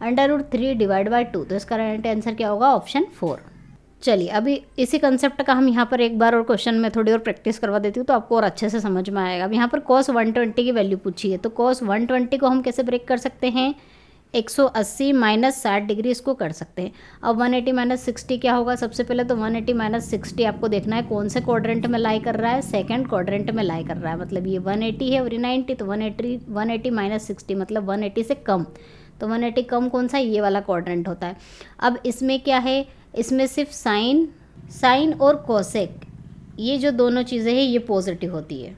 √3 डिवाइड बाई 2। तो इसका राइट आंसर क्या होगा, ऑप्शन 4। चलिए अभी इसी कंसेप्ट का हम यहाँ पर एक बार और क्वेश्चन में थोड़ी और प्रैक्टिस करवा देती हूँ तो आपको और अच्छे से समझ में आएगा। अब यहाँ पर cos 120 की वैल्यू पूछी है तो cos 120 को हम कैसे ब्रेक कर सकते हैं, 180 माइनस 60 डिग्री इसको कर सकते हैं। अब 180 माइनस 60 क्या होगा, सबसे पहले तो 180 माइनस 60 आपको देखना है कौन से क्वाड्रेंट में लाई कर रहा है, सेकंड क्वाड्रेंट में लाई कर रहा है। मतलब ये 180 है और ये 90, तो 180 माइनस 60 मतलब 180 से कम। तो 180 कम कौन सा, ये वाला क्वाड्रेंट होता है। अब इसमें क्या है, इसमें सिर्फ साइन और कोसेक ये जो दोनों चीज़ें हैं ये पॉजिटिव होती है,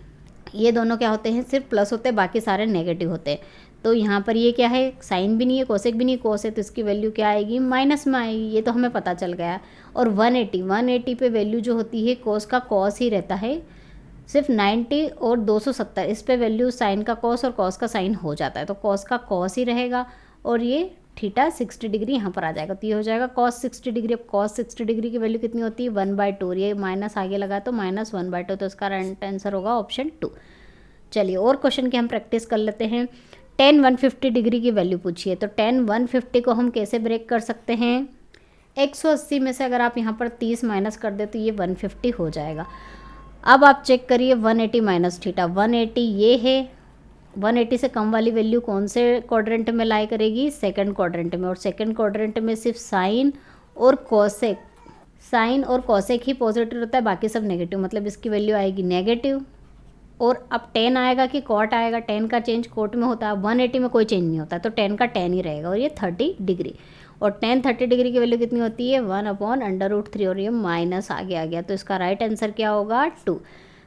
ये दोनों क्या होते हैं, सिर्फ प्लस होते हैं, बाकी सारे नेगेटिव होते हैं। तो यहाँ पर ये क्या है, साइन भी नहीं है, कोसेक भी नहीं, कोस है तो इसकी वैल्यू क्या आएगी, माइनस में आएगी, ये तो हमें पता चल गया। और 180 पे वैल्यू जो होती है कोस का कॉस ही रहता है, सिर्फ 90 और 270 इस पे वैल्यू साइन का कॉस और कॉस का साइन हो जाता है तो कॉस का कॉस ही रहेगा। और ये थीटा 60 डिग्री यहाँ पर आ जाएगा तो ये हो जाएगा कॉस 60 डिग्री। अब कॉस 60 डिग्री की वैल्यू कितनी होती है, 1/2, ये माइनस आगे लगा तो माइनस 1/2, तो इसका राइट आंसर होगा ऑप्शन 2। चलिए और क्वेश्चन की हम प्रैक्टिस कर लेते हैं। tan 150 डिग्री की वैल्यू पूछी है तो tan 150 को हम कैसे ब्रेक कर सकते हैं, 180 में से अगर आप यहाँ पर 30 माइनस कर दे तो ये 150 हो जाएगा। अब आप चेक करिए 180 माइनस थीटा, 180 ये है, 180 से कम वाली वैल्यू कौन से क्वाड्रेंट में लाई करेगी, सेकंड क्वाड्रेंट में। और सेकंड क्वाड्रेंट में सिर्फ साइन और कोसेक ही पॉजिटिव रहता है, बाकी सब नेगेटिव, मतलब इसकी वैल्यू आएगी नेगेटिव। और अब टेन आएगा कि कॉट आएगा, टेन का चेंज कोट में होता है, 180 में कोई चेंज नहीं होता तो टेन का टेन ही रहेगा। और ये 30 डिग्री, और टेन 30 डिग्री की वैल्यू कितनी होती है, 1/√3, और ये माइनस आगे आ गया तो इसका राइट आंसर क्या होगा, 2।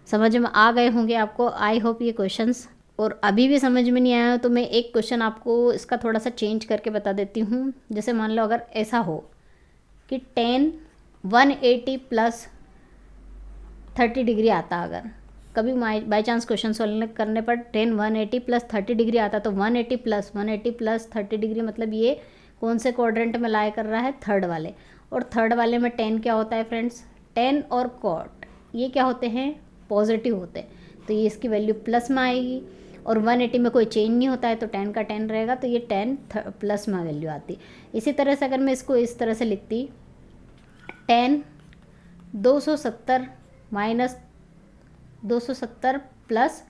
समझ में आ गए होंगे आपको, आई होप ये क्वेश्चंस। और अभी भी समझ में नहीं आया तो मैं एक क्वेश्चन आपको इसका थोड़ा सा चेंज करके बता देती हूँ। जैसे मान लो अगर ऐसा हो कि tan 180 प्लस 30 डिग्री आता, अगर कभी बाई चांस क्वेश्चन सॉल्व करने पर tan 180 प्लस 30 डिग्री आता तो 180 प्लस 30 डिग्री मतलब ये कौन से क्वाड्रेंट में लाई कर रहा है, थर्ड वाले। और थर्ड वाले में tan क्या होता है फ्रेंड्स, tan और cot ये क्या होते हैं, पॉजिटिव होते हैं, तो ये इसकी वैल्यू प्लस में आएगी। और 180 में कोई चेंज नहीं होता है तो tan का tan रहेगा तो ये tan प्लस में वैल्यू आती। इसी तरह से अगर मैं इसको इस तरह से लिखती tan 270 माइनस 270 प्लस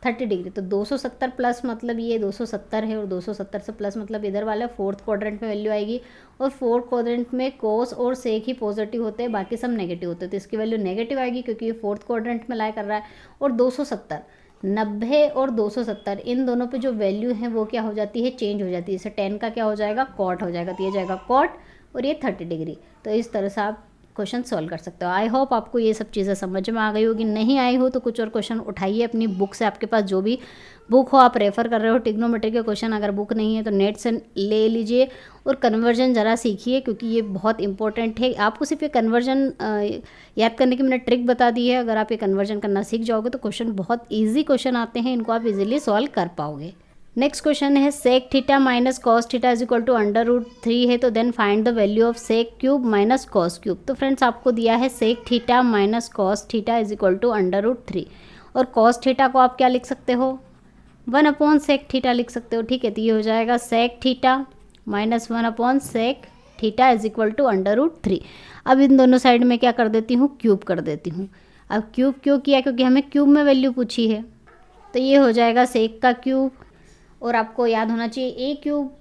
30 डिग्री, तो 270 प्लस मतलब ये 270 है और 270 से प्लस मतलब इधर वाला फोर्थ क्वाड्रेंट में वैल्यू आएगी। और फोर्थ क्वाड्रेंट में कोस और सेक ही पॉजिटिव होते हैं, बाकी सब नेगेटिव होते हैं तो इसकी वैल्यू नेगेटिव आएगी क्योंकि ये फोर्थ क्वाड्रेंट में लाई कर रहा है। और 270 90 और 270 इन दोनों पे जो वैल्यू है वो क्या हो जाती है, चेंज हो जाती है। जैसे tan का क्या हो जाएगा, कॉट हो जाएगा, तो ये जाएगा कॉट और ये 30 डिग्री। तो इस तरह से आप क्वेश्चन सॉल्व कर सकते हो। आई होप आपको ये सब चीज़ें समझ में आ गई होगी, नहीं आई हो तो कुछ और क्वेश्चन उठाइए अपनी बुक से, आपके पास जो भी बुक हो आप रेफ़र कर रहे हो ट्रिग्नोमेट्री के क्वेश्चन, अगर बुक नहीं है तो नेट से ले लीजिए और कन्वर्जन ज़रा सीखिए क्योंकि ये बहुत इंपॉर्टेंट है। आपको सिर्फ ये कन्वर्जन याद करने की मैंने ट्रिक बता दी है, अगर आप ये कन्वर्जन करना सीख जाओगे तो क्वेश्चन बहुत ईजी क्वेश्चन आते हैं, इनको आप इजीली सॉल्व कर पाओगे। नेक्स्ट क्वेश्चन है sec theta minus cos theta is equal to √3 है तो then find the value of sec cube minus cos cube. तो फ्रेंड्स आपको दिया है sec theta minus cos theta is equal to √3 और कॉस थीटा को आप क्या लिख सकते हो, 1/सेक थीटा लिख सकते हो, ठीक है। तो ये हो जाएगा सेक थीटा माइनस 1/सेक थीटा इज इक्वल टू √3। अब इन दोनों साइड में क्या कर देती हूँ, क्यूब कर देती हूँ। अब क्यूब क्यों किया, क्योंकि हमें क्यूब में वैल्यू पूछी है, तो ये हो जाएगा सेक का क्यूब और आपको याद होना चाहिए ए क्यूब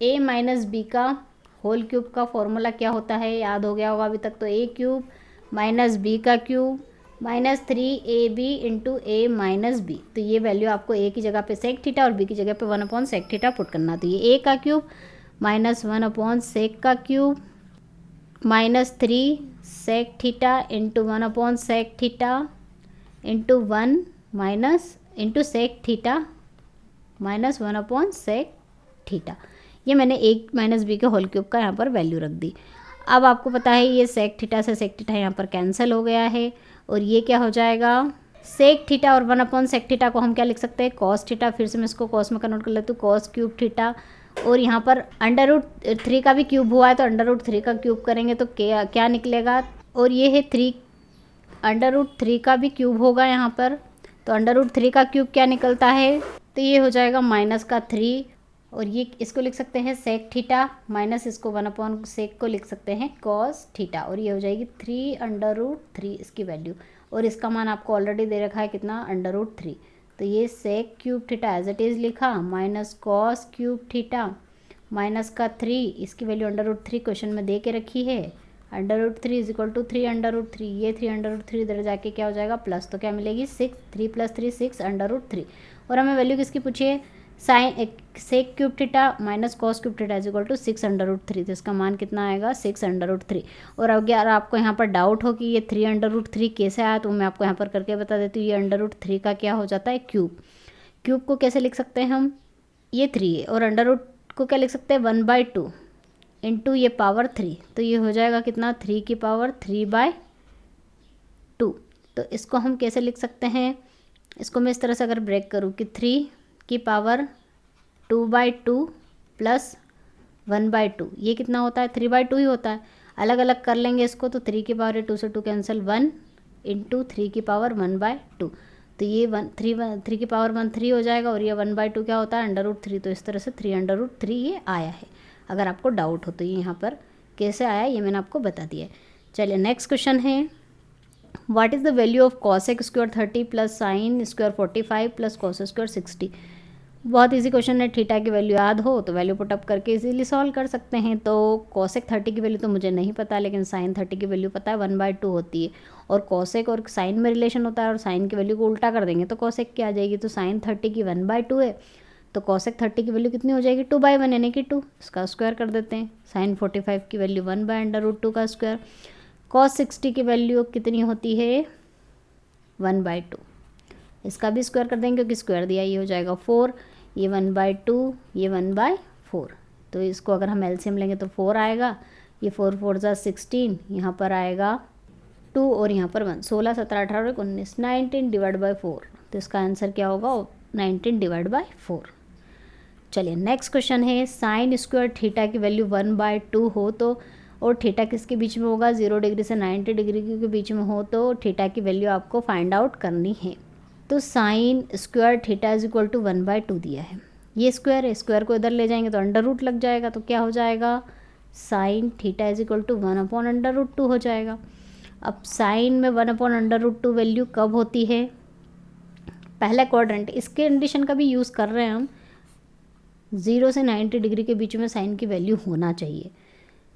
ए माइनस बी का होल क्यूब का फॉर्मूला क्या होता है, याद हो गया होगा अभी तक। तो ए क्यूब माइनस बी का क्यूब माइनस 3ab इंटू ए माइनस बी। तो ये वैल्यू आपको ए की जगह पे सेक थीटा और बी की जगह पे 1/सेक थीटा पुट करना। तो ये ए का क्यूब माइनस 1/सेक का cube minus 3 sec theta into 1/सेक theta into 1 minus into sec theta minus 1/सेक थीटा। ये मैंने ए माइनस बी के होल क्यूब का यहाँ पर वैल्यू रख दी। अब आपको पता है ये सेक थीटा से सेक थीटा यहाँ पर कैंसिल हो गया है और ये क्या हो जाएगा, सेक थीटा और 1/सेक थीटा को हम क्या लिख सकते हैं, कॉस थीटा। फिर से मैं इसको कॉस में कन्वर्ट कर लेती हूँ, कॉस क्यूब थीटा। और यहाँ पर √3 का भी क्यूब हुआ है तो √3 का क्यूब करेंगे तो क्या निकलेगा, और ये है 3 √3 का भी क्यूब होगा यहाँ पर। तो √3 का क्यूब क्या निकलता है, तो ये हो जाएगा माइनस का 3 और ये इसको लिख सकते हैं सेक थीटा माइनस इसको 1/सेक को लिख सकते हैं कॉस थीटा और ये हो जाएगी 3 √3 इसकी वैल्यू। और इसका मान आपको ऑलरेडी दे रखा है कितना, √3। तो ये sec cube theta as it is लिखा minus cos cube theta minus का 3 इसकी वैल्यू √3 क्वेश्चन में दे के रखी है। √3 इज इक्वल टू 3 ये 3 इधर जाके क्या हो जाएगा प्लस, तो क्या मिलेगी 6, 3 + 3 6 √3। और हमें वैल्यू किसकी पूछी है, sine sec cube theta minus cos cube theta is equal to 6 √3। तो इसका मान कितना आएगा 6 √3। और अगर आपको यहाँ पर डाउट हो कि ये 3 √3 कैसे आया तो मैं आपको यहाँ पर करके बता देती हूँ। ये √3 का क्या हो जाता है क्यूब, क्यूब को कैसे लिख सकते हैं हम, ये 3 है और अंडर रूट को क्या लिख सकते हैं 1/2 इंटू ये पावर 3। तो ये हो जाएगा कितना 3 की पावर 3/2। तो इसको हम कैसे लिख सकते हैं, इसको मैं इस तरह से अगर ब्रेक करूँ कि 3 की पावर 2/2 प्लस 1/2 ये कितना होता है 3/2 ही होता है। अलग अलग कर लेंगे इसको तो 3 की पावर 2 से 2 कैंसिल 1 इंटू 3 की पावर 1/2। तो ये 3 की पावर 1 3 हो जाएगा और ये 1/2 क्या होता है √3। तो इस तरह से 3 √3 ये आया है। अगर आपको डाउट हो तो ये यहाँ पर कैसे आया ये मैंने आपको बता दिया है। चलिए नेक्स्ट क्वेश्चन है, what is the value of cosec square 30 plus sine square 45 plus cos square 60। बहुत इजी क्वेश्चन है, थीटा की वैल्यू याद हो तो वैल्यू पुटअप करके इजीली सॉल्व कर सकते हैं। तो कॉसेक 30 की वैल्यू तो मुझे नहीं पता लेकिन साइन 30 की वैल्यू पता है 1/2 होती है। और कॉसेक और साइन में रिलेशन होता है और साइन की वैल्यू को उल्टा कर देंगे तो कॉसेक की आ जाएगी। तो साइन 30 की 1/2 है तो कॉसेक 30 की वैल्यू कितनी हो जाएगी 2/1 यानी कि 2, इसका स्क्वायर कर देते हैं। साइन 45 की वैल्यू 1/√2 का स्क्वायर। कॉस 60 की वैल्यू कितनी होती है 1/2, इसका भी स्क्वायर कर देंगे क्योंकि स्क्वायर दिया, ये हो जाएगा 4, ये 1/2 ये 1/4। तो इसको अगर हम एलसीएम लेंगे तो 4 आएगा, ये 4 4 जा 16, यहाँ पर आएगा 2 और यहाँ पर 1, 16 17 18 19 19 डिवाइड बाई 4। तो इसका आंसर क्या होगा 19 डिवाइड बाई 4। चलिए नेक्स्ट क्वेश्चन है, साइन स्क्वायर थीटा की वैल्यू 1/2 हो तो, और थीटा किसके बीच में होगा 0 डिग्री से 90 डिग्री के बीच में हो तो थीटा की वैल्यू आपको फाइंड आउट करनी है। तो sine square theta is equal to 1/2 दिया है, ये स्क्वायर है, स्क्वायर को इधर ले जाएंगे तो अंडर रूट लग जाएगा तो क्या हो जाएगा sine theta is equal to 1/√2 हो जाएगा। अब साइन में 1/√2 वैल्यू कब होती है, पहला क्वाड्रेंट, इसके कंडीशन का भी यूज़ कर रहे हैं हम, 0 से 90 डिग्री के बीच में साइन की वैल्यू होना चाहिए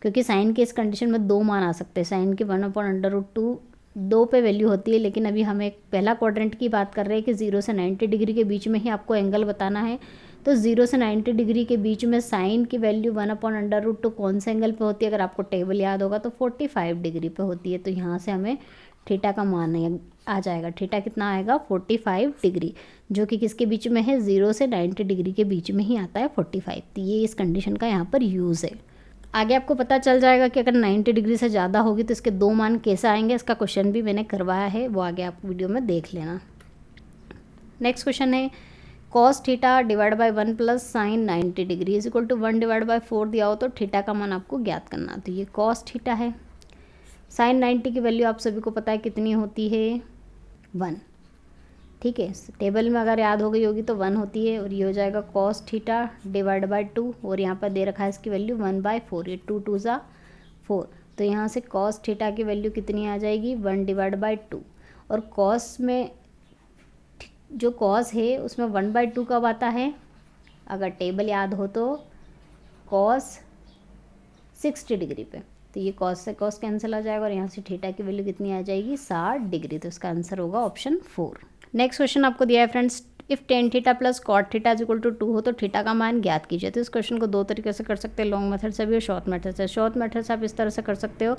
क्योंकि साइन के इस कंडीशन में 2 मान आ सकते हैं। साइन के 1/√2 2 पे वैल्यू होती है लेकिन अभी हम एक पहला क्वाड्रेंट की बात कर रहे हैं कि 0 से 90 डिग्री के बीच में ही आपको एंगल बताना है। तो 0 से 90 डिग्री के बीच में साइन की वैल्यू 1/√2 कौन से एंगल पे होती है, अगर आपको टेबल याद होगा तो 45 डिग्री पे होती है। तो यहाँ से हमें थीटा का मान आ जाएगा, थीटा कितना आएगा 45 डिग्री, जो कि किसके बीच में है 0 से 90 डिग्री के बीच में ही आता है 45। तो ये इस कंडीशन का यहाँ पर यूज़ है। आगे आपको पता चल जाएगा कि अगर 90 डिग्री से ज़्यादा होगी तो इसके 2 मान कैसे आएंगे, इसका क्वेश्चन भी मैंने करवाया है, वो आगे आप वीडियो में देख लेना। नेक्स्ट क्वेश्चन है, cos theta divide by 1 plus sine 90 degree is equal to 1 divide by 4 दिया हो तो थीटा का मान आपको ज्ञात करना। तो ये कॉस थीटा है, साइन 90 की वैल्यू आप सभी को पता है कितनी होती है 1, ठीक है, टेबल में अगर याद हो गई होगी तो 1 होती है। और ये हो जाएगा कॉस थीटा डिवाइड बाई 2 और यहाँ पर दे रखा है इसकी वैल्यू 1/4, ये 2 2 जा 4। तो यहाँ से कॉस थीटा की वैल्यू कितनी आ जाएगी 1 डिवाइड बाई 2। और कॉस में जो कॉस है उसमें 1/2 कब आता है अगर टेबल याद हो तो कॉस 60 डिग्री पे, तो ये कॉस से कॉस कैंसिल आ जाएगा और यहाँ से थीटा की वैल्यू कितनी आ जाएगी 60 डिग्री। तो इसका आंसर होगा ऑप्शन 4। नेक्स्ट क्वेश्चन आपको दिया है friends, if tan theta plus cot theta is equal to 2 हो तो थीटा का मान ज्ञात कीजिए। तो इस क्वेश्चन को दो तरीके से कर सकते हैं, लॉन्ग मेथड से भी और शॉर्ट मेथड से। शॉर्ट मेथड से आप इस तरह से कर सकते हो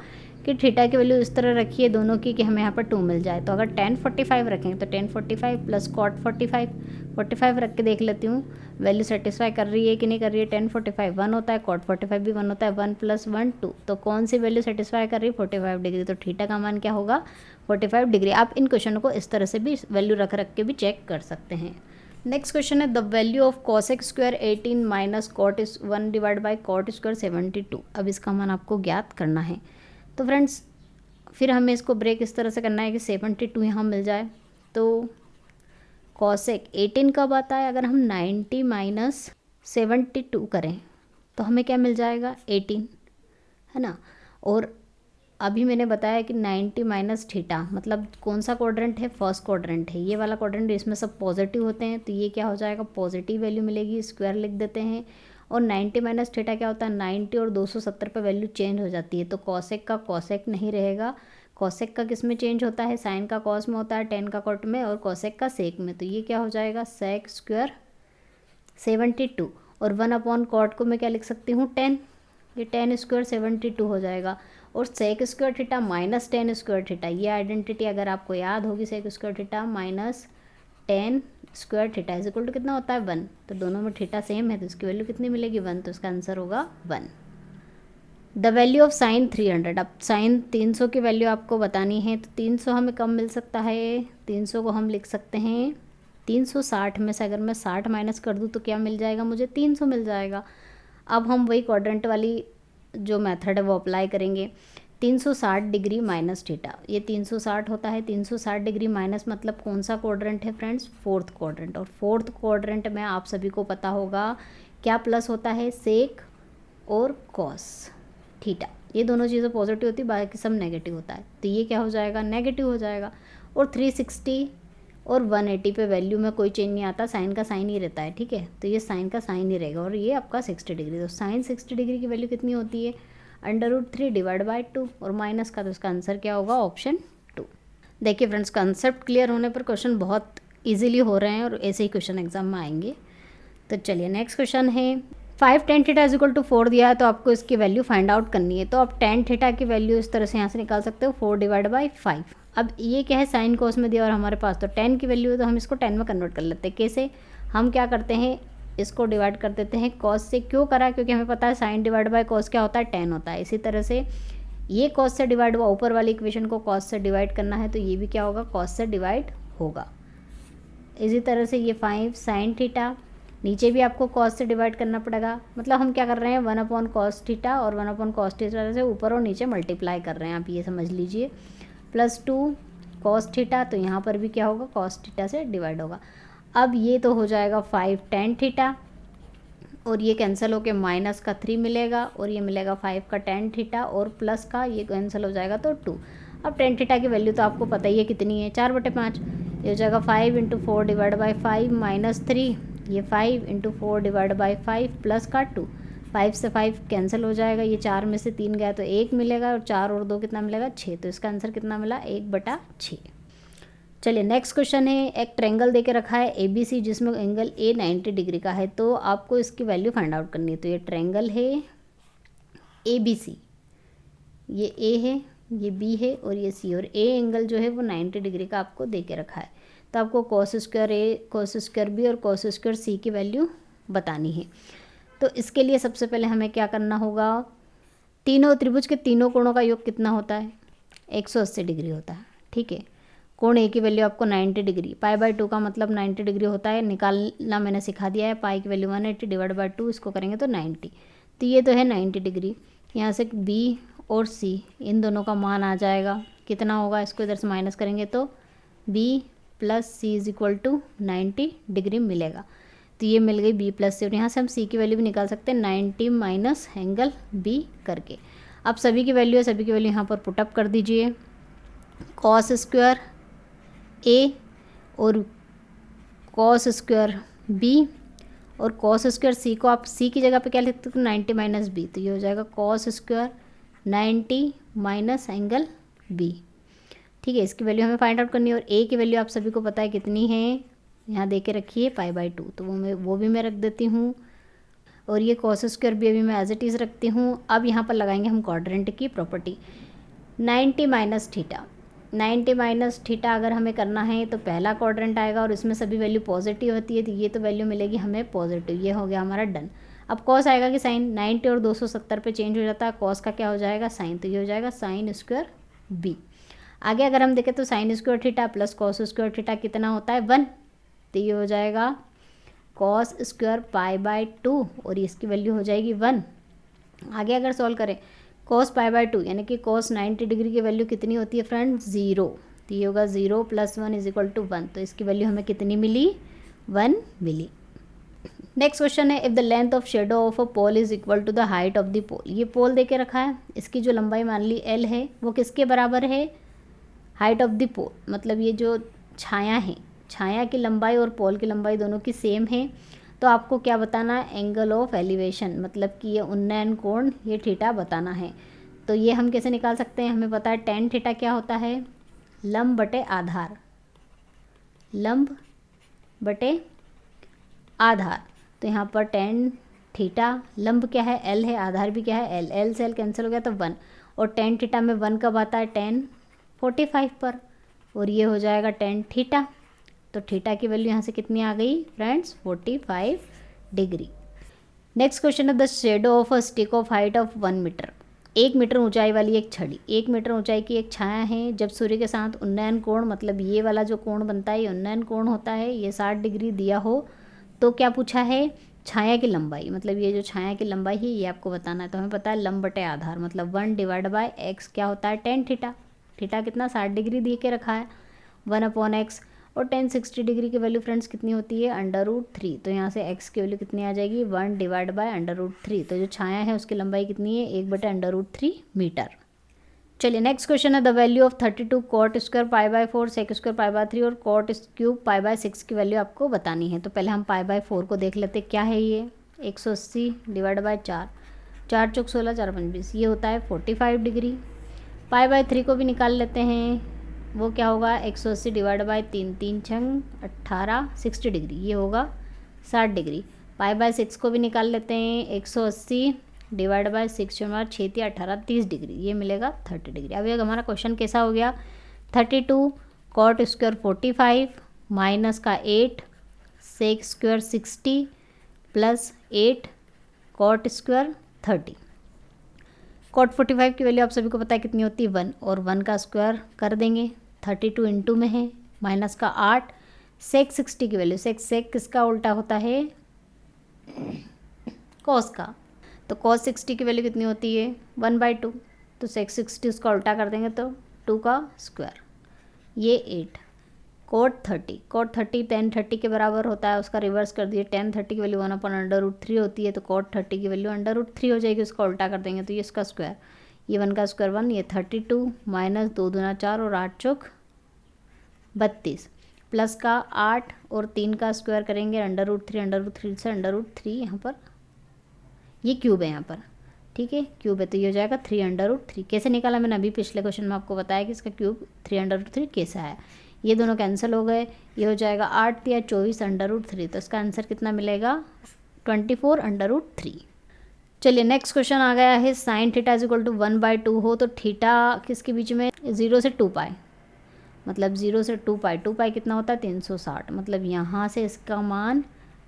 कि थीटा की वैल्यू इस तरह रखिए दोनों की कि हमें यहाँ पर 2 मिल जाए। तो अगर tan 45 रखेंगे तो tan 45 प्लस कॉट 45 रख के देख लेती हूँ वैल्यू सेटिस्फाई कर रही है कि नहीं कर रही है। tan 45 1 होता है, कॉट 45 भी 1 होता है, 1 + 1 2। तो कौन सी वैल्यू सेटिस्फाई कर रही है 45 डिग्री, तो थीटा का मान क्या होगा 45 डिग्री। आप इन क्वेश्चनों को इस तरह से भी वैल्यू रख के भी चेक कर सकते हैं। नेक्स्ट क्वेश्चन है the value of cosec square 18 minus cot 1 divide by cot square 72। अब इसका मान आपको ज्ञात करना है। तो फ्रेंड्स फिर हमें इसको ब्रेक इस तरह से करना है कि 72 यहाँ मिल जाए। तो cosec 18 कब आता है, अगर हम 90 माइनस 72 करें तो हमें क्या मिल जाएगा 18, है ना। और अभी मैंने बताया कि 90 माइनस थीटा मतलब कौन सा क्वाड्रेंट है, फर्स्ट क्वाड्रेंट है, ये वाला क्वाड्रेंट, इसमें सब पॉजिटिव होते हैं, तो ये क्या हो जाएगा पॉजिटिव वैल्यू मिलेगी, स्क्वायर लिख देते हैं। और 90 माइनस थीटा क्या होता है 90 और 270 पे वैल्यू चेंज हो जाती है। तो कॉसेक का कॉसेक नहीं रहेगा, कॉसेक का किस में चेंज होता है, साइन का कॉस में होता है, टेन का कॉट में, और कॉसेक का सेक में। तो ये क्या हो जाएगा सेक स्क्वायर 72 और 1/कॉट को मैं क्या लिख सकती हूँ 10, ये 10 स्क्वायर 72 हो जाएगा। और sec square theta minus 10 square theta, ये आइडेंटिटी अगर आपको याद होगी, sec square theta minus 10 square theta is equal to कितना होता है 1। तो दोनों में थीटा सेम है तो इसकी वैल्यू कितनी मिलेगी 1, तो इसका आंसर होगा 1। द वैल्यू ऑफ साइन 300, अब साइन 300 की वैल्यू आपको बतानी है। तो 300 हमें कम मिल सकता है, 300 को हम लिख सकते हैं 360 में से अगर मैं 60 माइनस कर दूँ तो क्या मिल जाएगा मुझे 300 मिल जाएगा। अब हम वही क्वाड्रेंट वाली जो मेथड है वो अप्लाई करेंगे। 360 डिग्री माइनस थीटा, ये 360 होता है, 360 डिग्री माइनस मतलब कौन सा क्वाड्रेंट है फ्रेंड्स फोर्थ क्वाड्रेंट। और फोर्थ क्वाड्रेंट में आप सभी को पता होगा क्या प्लस होता है सेक और कॉस थीटा, ये दोनों चीज़ें पॉजिटिव होती है, बाकी सब नेगेटिव होता है। तो ये क्या हो जाएगा नेगेटिव हो जाएगा। और 360 और 180 पे वैल्यू में कोई चेंज नहीं आता, साइन का साइन ही रहता है, ठीक है। तो ये साइन का साइन ही रहेगा और ये आपका 60 डिग्री। तो साइन 60 डिग्री की वैल्यू कितनी होती है √3 डिवाइड बाई 2 और माइनस का, तो इसका आंसर क्या होगा ऑप्शन 2। देखिए फ्रेंड्स कंसेप्ट क्लियर होने पर क्वेश्चन बहुत ईजिली हो रहे हैं और ऐसे ही क्वेश्चन एग्जाम में आएंगे। तो चलिए नेक्स्ट क्वेश्चन है 5 tan theta is equal to 4 दिया है तो आपको इसकी वैल्यू फाइंड आउट करनी है। तो आप tan थीटा की वैल्यू इस तरह से यहाँ से निकाल सकते हो 4 डिवाइड बाई 5। अब ये क्या है साइन कोस में दिया और हमारे पास तो 10 की वैल्यू है, तो हम इसको 10 में कन्वर्ट कर लेते हैं। कैसे, हम क्या करते हैं इसको डिवाइड कर देते हैं कॉस से। क्यों करा, क्योंकि हमें पता है साइन डिवाइड बाय कॉस क्या होता है 10 होता है। इसी तरह से ये कॉस से डिवाइड हुआ, ऊपर वाली इक्वेशन को कॉस से डिवाइड करना है तो ये भी क्या होगा कॉस से डिवाइड होगा। इसी तरह से ये 5 साइन थीटा, नीचे भी आपको कॉस से डिवाइड करना पड़ेगा। मतलब हम क्या कर रहे हैं 1/cos थीटा और 1/cos थीटा से ऊपर और नीचे मल्टीप्लाई कर रहे हैं, आप ये समझ लीजिए। +2 cos थीटा, तो यहाँ पर भी क्या होगा cos थीटा से डिवाइड होगा। अब ये तो हो जाएगा 5 tan थीटा और ये कैंसिल होके माइनस का 3 मिलेगा और ये मिलेगा 5 का tan थीटा और प्लस का ये कैंसिल हो जाएगा तो 2। अब tan थीटा की वैल्यू तो आपको पता ही है कितनी है 4/5, ये हो जाएगा 5 × 4 डिवाइड बाई 5 माइनस 3, ये 5 × 4 डिवाइड बाई 5 प्लस का 2। 5 से 5 कैंसिल हो जाएगा, ये 4 में से 3 गया तो 1 मिलेगा और 4 और 2 कितना मिलेगा 6। तो इसका आंसर कितना मिला 1/6। चलिए नेक्स्ट क्वेश्चन है, एक ट्रायंगल देके रखा है ABC जिसमें एंगल A 90 डिग्री का है, तो आपको इसकी वैल्यू फाइंड आउट करनी है। तो ये ट्रायंगल है ABC, ये A है, ये B है और ये C, और A एंगल जो है वो 90 डिग्री का आपको दे के रखा है। तो आपको cos square A, cos square B और cos स्क्वायर C की वैल्यू बतानी है। तो इसके लिए सबसे पहले हमें क्या करना होगा, तीनों त्रिभुज के तीनों कोणों का योग कितना होता है 180 डिग्री होता है, ठीक है। कोण A की वैल्यू आपको 90 डिग्री, π/2 का मतलब 90 डिग्री होता है, निकालना मैंने सिखा दिया है। पाई की वैल्यू 180 डिवाइड बाई 2, इसको करेंगे तो 90। तो ये तो है 90 डिग्री, यहाँ से B और C इन दोनों का मान आ जाएगा कितना होगा, इसको इधर से माइनस करेंगे तो B + C is equal to 90 degree मिलेगा। तो ये मिल गई B + C और यहाँ से हम C की वैल्यू भी निकाल सकते हैं 90 माइनस एंगल B करके। अब सभी की वैल्यू है, सभी की वैल्यू यहाँ पर पुटअप कर दीजिए। cos स्क्वायर A और cos स्क्वायर B और कॉस स्क्वायर सी को आप सी की जगह पे क्या लिखते हो, 90 माइनस बी, तो ये हो जाएगा cos square 90 minus angle B. ठीक है, इसकी वैल्यू हमें फाइंड आउट करनी है और ए की वैल्यू आप सभी को पता है कितनी है, यहाँ दे के रखिए π/2, तो वो भी मैं रख देती हूँ। और ये कॉस स्क्वायर भी अभी मैं एज इट इज़ रखती हूँ। अब यहाँ पर लगाएंगे हम क्वाड्रेंट की property, 90 minus theta. 90 minus theta अगर हमें करना है तो पहला क्वाड्रेंट आएगा और इसमें सभी वैल्यू पॉजिटिव होती है, तो ये तो वैल्यू मिलेगी हमें पॉजिटिव, ये हो गया हमारा डन। अब कॉस आएगा कि साइन, 90 और 270 पे चेंज हो जाता है, कॉस का क्या हो जाएगा साइन, तो ये हो जाएगा साइन स्क्वायर बी। आगे अगर हम देखें तो sine square theta plus cos square theta कितना होता है 1, तो ये हो जाएगा कॉस स्क्वायर π/2 और इसकी वैल्यू हो जाएगी 1। आगे अगर सॉल्व करें कॉस π/2 यानी कि कॉस 90 डिग्री की वैल्यू कितनी होती है फ्रेंड्स 0, तो ये होगा 0 + 1 = 1, तो इसकी वैल्यू हमें कितनी मिली 1 मिली। नेक्स्ट क्वेश्चन है, if the length of shadow of a pole is equal to the height of the pole. ये पोल दे के रखा है, इसकी जो लंबाई मान ली l है वो किसके बराबर है, हाइट ऑफ द पोल, मतलब ये जो छाया है, छाया की लंबाई और पोल की लंबाई दोनों की सेम है। तो आपको क्या बताना है, एंगल ऑफ एलिवेशन, मतलब कि ये उन्नयन कोण, ये थीटा बताना है। तो ये हम कैसे निकाल सकते हैं, हमें पता है tan थीटा क्या होता है, लंब बटे आधार, लंब बटे आधार। तो यहाँ पर tan थीटा, लंब क्या है l है, आधार भी क्या है l से l कैंसिल हो गया तो 1, और tan थीटा में 1 कब आता है, tan 45 पर, और ये हो जाएगा tan थीटा। तो थीटा की वैल्यू यहाँ से कितनी आ गई फ्रेंड्स 45 डिग्री। नेक्स्ट क्वेश्चन है, the shadow of a stick of height of 1 metre. 1 metre ऊंचाई वाली एक छड़ी, 1 मीटर ऊंचाई की एक छाया है, जब सूर्य के साथ उन्नयन कोण, मतलब ये वाला जो कोण बनता है ये उन्नयन कोण होता है, ये 60 डिग्री दिया हो, तो क्या पूछा है, छाया की लंबाई, मतलब ये जो छाया की लंबाई है ये आपको बताना है। तो हमें पता है लंब बटे आधार, मतलब 1/x क्या होता है tan थीटा, थीटा कितना 60 डिग्री दे के रखा है 1/x, और tan 60 डिग्री की वैल्यू फ्रेंड्स कितनी होती है √3, तो यहाँ से x की वैल्यू कितनी आ जाएगी 1/√3। तो जो छाया है उसकी लंबाई कितनी है 1/√3 मीटर। चलिए नेक्स्ट क्वेश्चन है, the value of 32 cot square π/4 sec square π/3 और cot क्यूब π/6 की वैल्यू आपको बतानी है। तो पहले हम π/4 को देख लेते, क्या है ये 180 / 4, 4 चौक 16, 4 पंच 20, ये होता है 45 डिग्री। π/3 को भी निकाल लेते हैं, वो क्या होगा 180 / 3, 3 छंग 18, 60 डिग्री, ये होगा 60 डिग्री। π/6 को भी निकाल लेते हैं, 180 / 6 6 × 18, 30 डिग्री, ये मिलेगा 30 डिग्री। अब ये हमारा क्वेश्चन कैसा हो गया, 32 cot स्क्वायर 45 माइनस का 8 sec square 60 plus 8 cot square 30। cot 45 की वैल्यू आप सभी को पता है कितनी होती है 1, और 1 का स्क्वायर कर देंगे, 32 इंटू में है, माइनस का 8 sec 60 की वैल्यू, sec किसका उल्टा होता है cos का, तो cos 60 की वैल्यू कितनी होती है 1/2, तो sec 60 उसका उल्टा कर देंगे तो 2 का स्क्वायर, ये 8 cot 30 tan 30 के बराबर होता है, उसका रिवर्स कर दिए, tan 30 की वैल्यू 1/√3 होती है, तो cot 30 की वैल्यू √3 हो जाएगी, उसका उल्टा कर देंगे तो ये इसका स्क्वायर, ये 1 का स्क्वायर 1, ये 32 माइनस 2 दूना 4 और 8 चौक 32, प्लस का 8 और 3 का स्क्वायर करेंगे √3 से √3 यहाँ पर, ये क्यूब है यहाँ पर, ठीक है क्यूब है, तो ये हो जाएगा 3/3। कैसे निकाला मैंने अभी पिछले क्वेश्चन में आपको बताया कि इसका क्यूब 3/3 कैसा है। ये दोनों कैंसिल हो गए, ये हो जाएगा 8 या 24/3, तो इसका आंसर कितना मिलेगा 24/3। चलिए नेक्स्ट क्वेश्चन आ गया है, sine theta is equal to 1/2 हो तो थीटा किसके बीच में 0 से 2π, मतलब 0 से 2π, 2π कितना होता है 360, मतलब यहाँ से इसका मान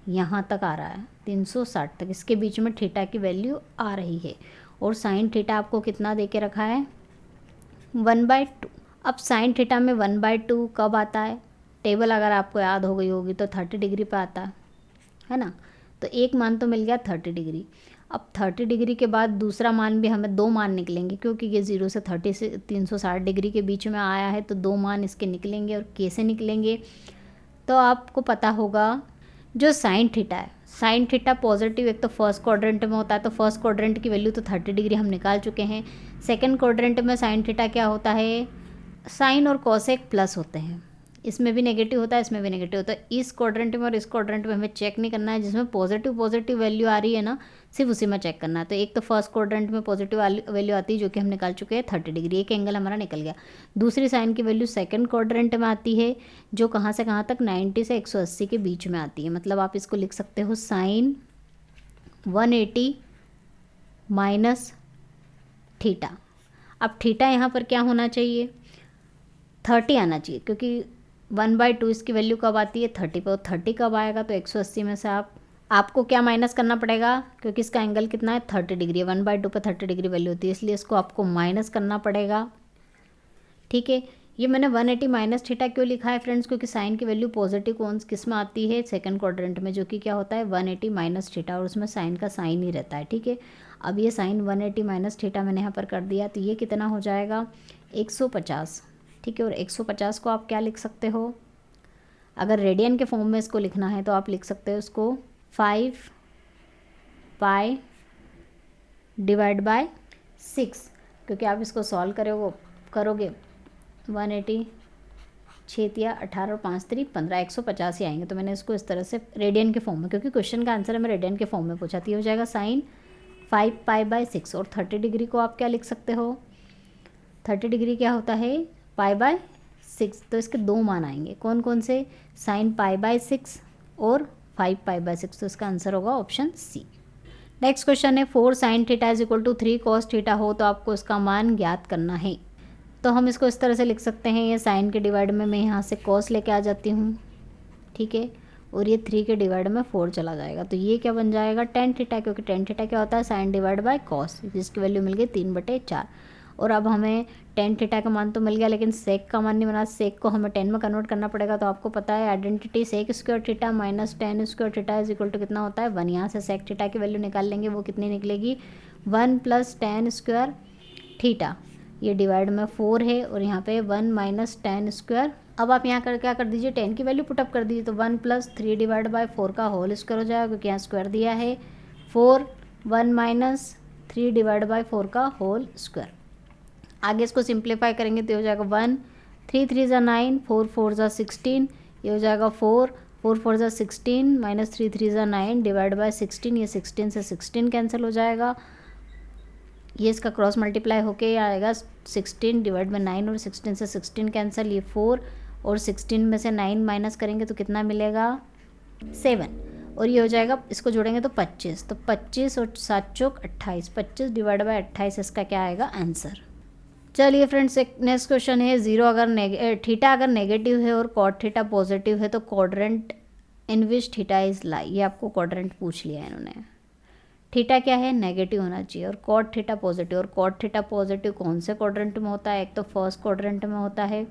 यहाँ तक आ रहा है 360 तक, इसके बीच में थीटा की वैल्यू आ रही है, और साइन थीटा आपको कितना दे के रखा है 1/2। अब साइन थीटा में 1/2 कब आता है, टेबल अगर आपको याद हो गई होगी तो 30 डिग्री पे आता है ना, तो एक मान तो मिल गया 30 डिग्री। अब 30 डिग्री के बाद दूसरा मान भी हमें 2 मान निकलेंगे, क्योंकि ये 0 से 30 से 360 डिग्री के बीच में आया है, तो 2 मान इसके निकलेंगे। और कैसे निकलेंगे, तो आपको पता होगा जो साइन थीटा है, साइन थीटा पॉजिटिव एक तो फर्स्ट क्वाड्रेंट में होता है, तो फर्स्ट क्वाड्रेंट की वैल्यू तो 30 डिग्री हम निकाल चुके हैं। सेकंड क्वाड्रेंट में साइन थीटा क्या होता है, साइन और कॉसेक प्लस होते हैं, इसमें भी नेगेटिव होता है, इसमें भी नेगेटिव होता है। इस क्वाड्रेंट में और इस क्वाड्रेंट में हमें चेक नहीं करना है, जिसमें पॉजिटिव वैल्यू आ रही है ना, सिर्फ उसी में चेक करना है। तो एक तो फर्स्ट क्वाड्रेंट में पॉजिटिव वैल्यू आती है जो कि हम निकाल चुके हैं 30 डिग्री, एक एंगल हमारा निकल गया। दूसरी साइन की वैल्यू सेकंड क्वाड्रेंट में आती है जो कहाँ से कहाँ तक 90 से 180 के बीच में आती है। मतलब आप इसको लिख सकते हो साइन 180 माइनस थीटा। अब थीटा यहाँ पर क्या होना चाहिए, 30 आना चाहिए, क्योंकि 1/2 इसकी वैल्यू कब आती है 30 पे, और 30 कब आएगा तो 180 में से आपको क्या माइनस करना पड़ेगा, क्योंकि इसका एंगल कितना है 30 डिग्री है, 1/2 पे 30 डिग्री वैल्यू होती है, इसलिए इसको आपको माइनस करना पड़ेगा। ठीक है, ये मैंने 180 माइनस थीटा क्यों लिखा है फ्रेंड्स, क्योंकि साइन की वैल्यू पॉजिटिव कौन किस में आती है, सेकंड क्वाड्रेंट में, जो कि क्या होता है 180 माइनस थीटा, और उसमें साइन का साइन ही रहता है। ठीक है, अब ये साइन 180 माइनस थीटा मैंने यहाँ पर कर दिया, तो ये कितना हो जाएगा 150। ठीक है, और 150 को आप क्या लिख सकते हो, अगर रेडियन के फॉर्म में इसको लिखना है तो आप लिख सकते हो इसको 5 पाई डिवाइड बाय 6, क्योंकि आप इसको सॉल्व करोगे 180 6 18 और 5 3 15 150 ही आएंगे। तो मैंने इसको इस तरह से रेडियन के फॉर्म में, क्योंकि क्वेश्चन का आंसर हमें रेडियन के फॉर्म में पूछा, तो ये हो जाएगा साइन 5 पाई बाय 6। और 30 डिग्री को आप क्या लिख सकते हो, 30 डिग्री क्या होता है पाई बाय 6, तो इसके दो मान आएंगे, कौन कौन से, साइन पाई बाय 6 और 5 पाई बाय 6, तो इसका आंसर होगा ऑप्शन सी। नेक्स्ट क्वेश्चन है 4 sine theta is equal to 3 cos theta हो तो आपको इसका मान ज्ञात करना है। तो हम इसको इस तरह से लिख सकते हैं, ये साइन के डिवाइड में मैं यहाँ से कॉस लेके आ जाती हूँ। ठीक है, और ये 3 के डिवाइड में 4 चला जाएगा, तो ये क्या बन जाएगा टेन थीटा, क्योंकि टेन थीटा क्या होता है साइन डिवाइड बाय कॉस, जिसकी वैल्यू मिल गई 3/4। और अब हमें टेन थीटा का मान तो मिल गया, लेकिन सेक का मान नहीं बना, सेक को हमें 10 में कन्वर्ट करना पड़ेगा। तो आपको पता है identity sec square theta minus tan square theta is equal to कितना होता है 1। यहाँ से सेक थीटा की वैल्यू निकाल लेंगे, वो कितनी निकलेगी 1 + tan स्क्वायर थीटा, ये डिवाइड में 4 है, और यहाँ पे 1 - tan स्क्वायर। अब आप यहाँ क्या कर दीजिए, 10 की वैल्यू पुटअप कर दीजिए, तो 1 + 3 डिवाइड बाय 4 का होल स्क्वायर हो जाएगा, क्योंकि यहाँ स्क्वायर दिया है 4 1 - 3 डिवाइड बाय 4 का होल स्क्वायर। आगे इसको सिंप्लीफाई करेंगे तो हो जाएगा 1 3 3 = 9 4 4 = 16, ये हो जाएगा 4 4 4 = 16 - 3 3 = 9 डिवाइड बाय 16, ये 16 से 16 कैंसिल हो जाएगा, ये इसका क्रॉस मल्टीप्लाई होके आएगा 16 डिवाइड बाय 9, और 16 से 16 कैंसिल, ये 4 और 16 में से 9 माइनस करेंगे तो कितना मिलेगा 7, और ये हो जाएगा इसको जोड़ेंगे तो 25, तो 25 और 7 चौक 28, 25 डिवाइड बाय 28 इसका क्या आएगा आंसर। चलिए फ्रेंड्स, एक नेक्स्ट क्वेश्चन है, थीटा अगर नेगेटिव है और कॉट थीटा पॉजिटिव है तो quadrant in which theta is लाई, ये आपको क्वाड्रेंट पूछ लिया है इन्होंने। थीटा क्या है नेगेटिव होना चाहिए, और कॉट थीटा पॉजिटिव, और कॉट थीटा पॉजिटिव कौन से क्वाड्रेंट में होता है, एक तो फर्स्ट क्वाड्रेंट में होता है,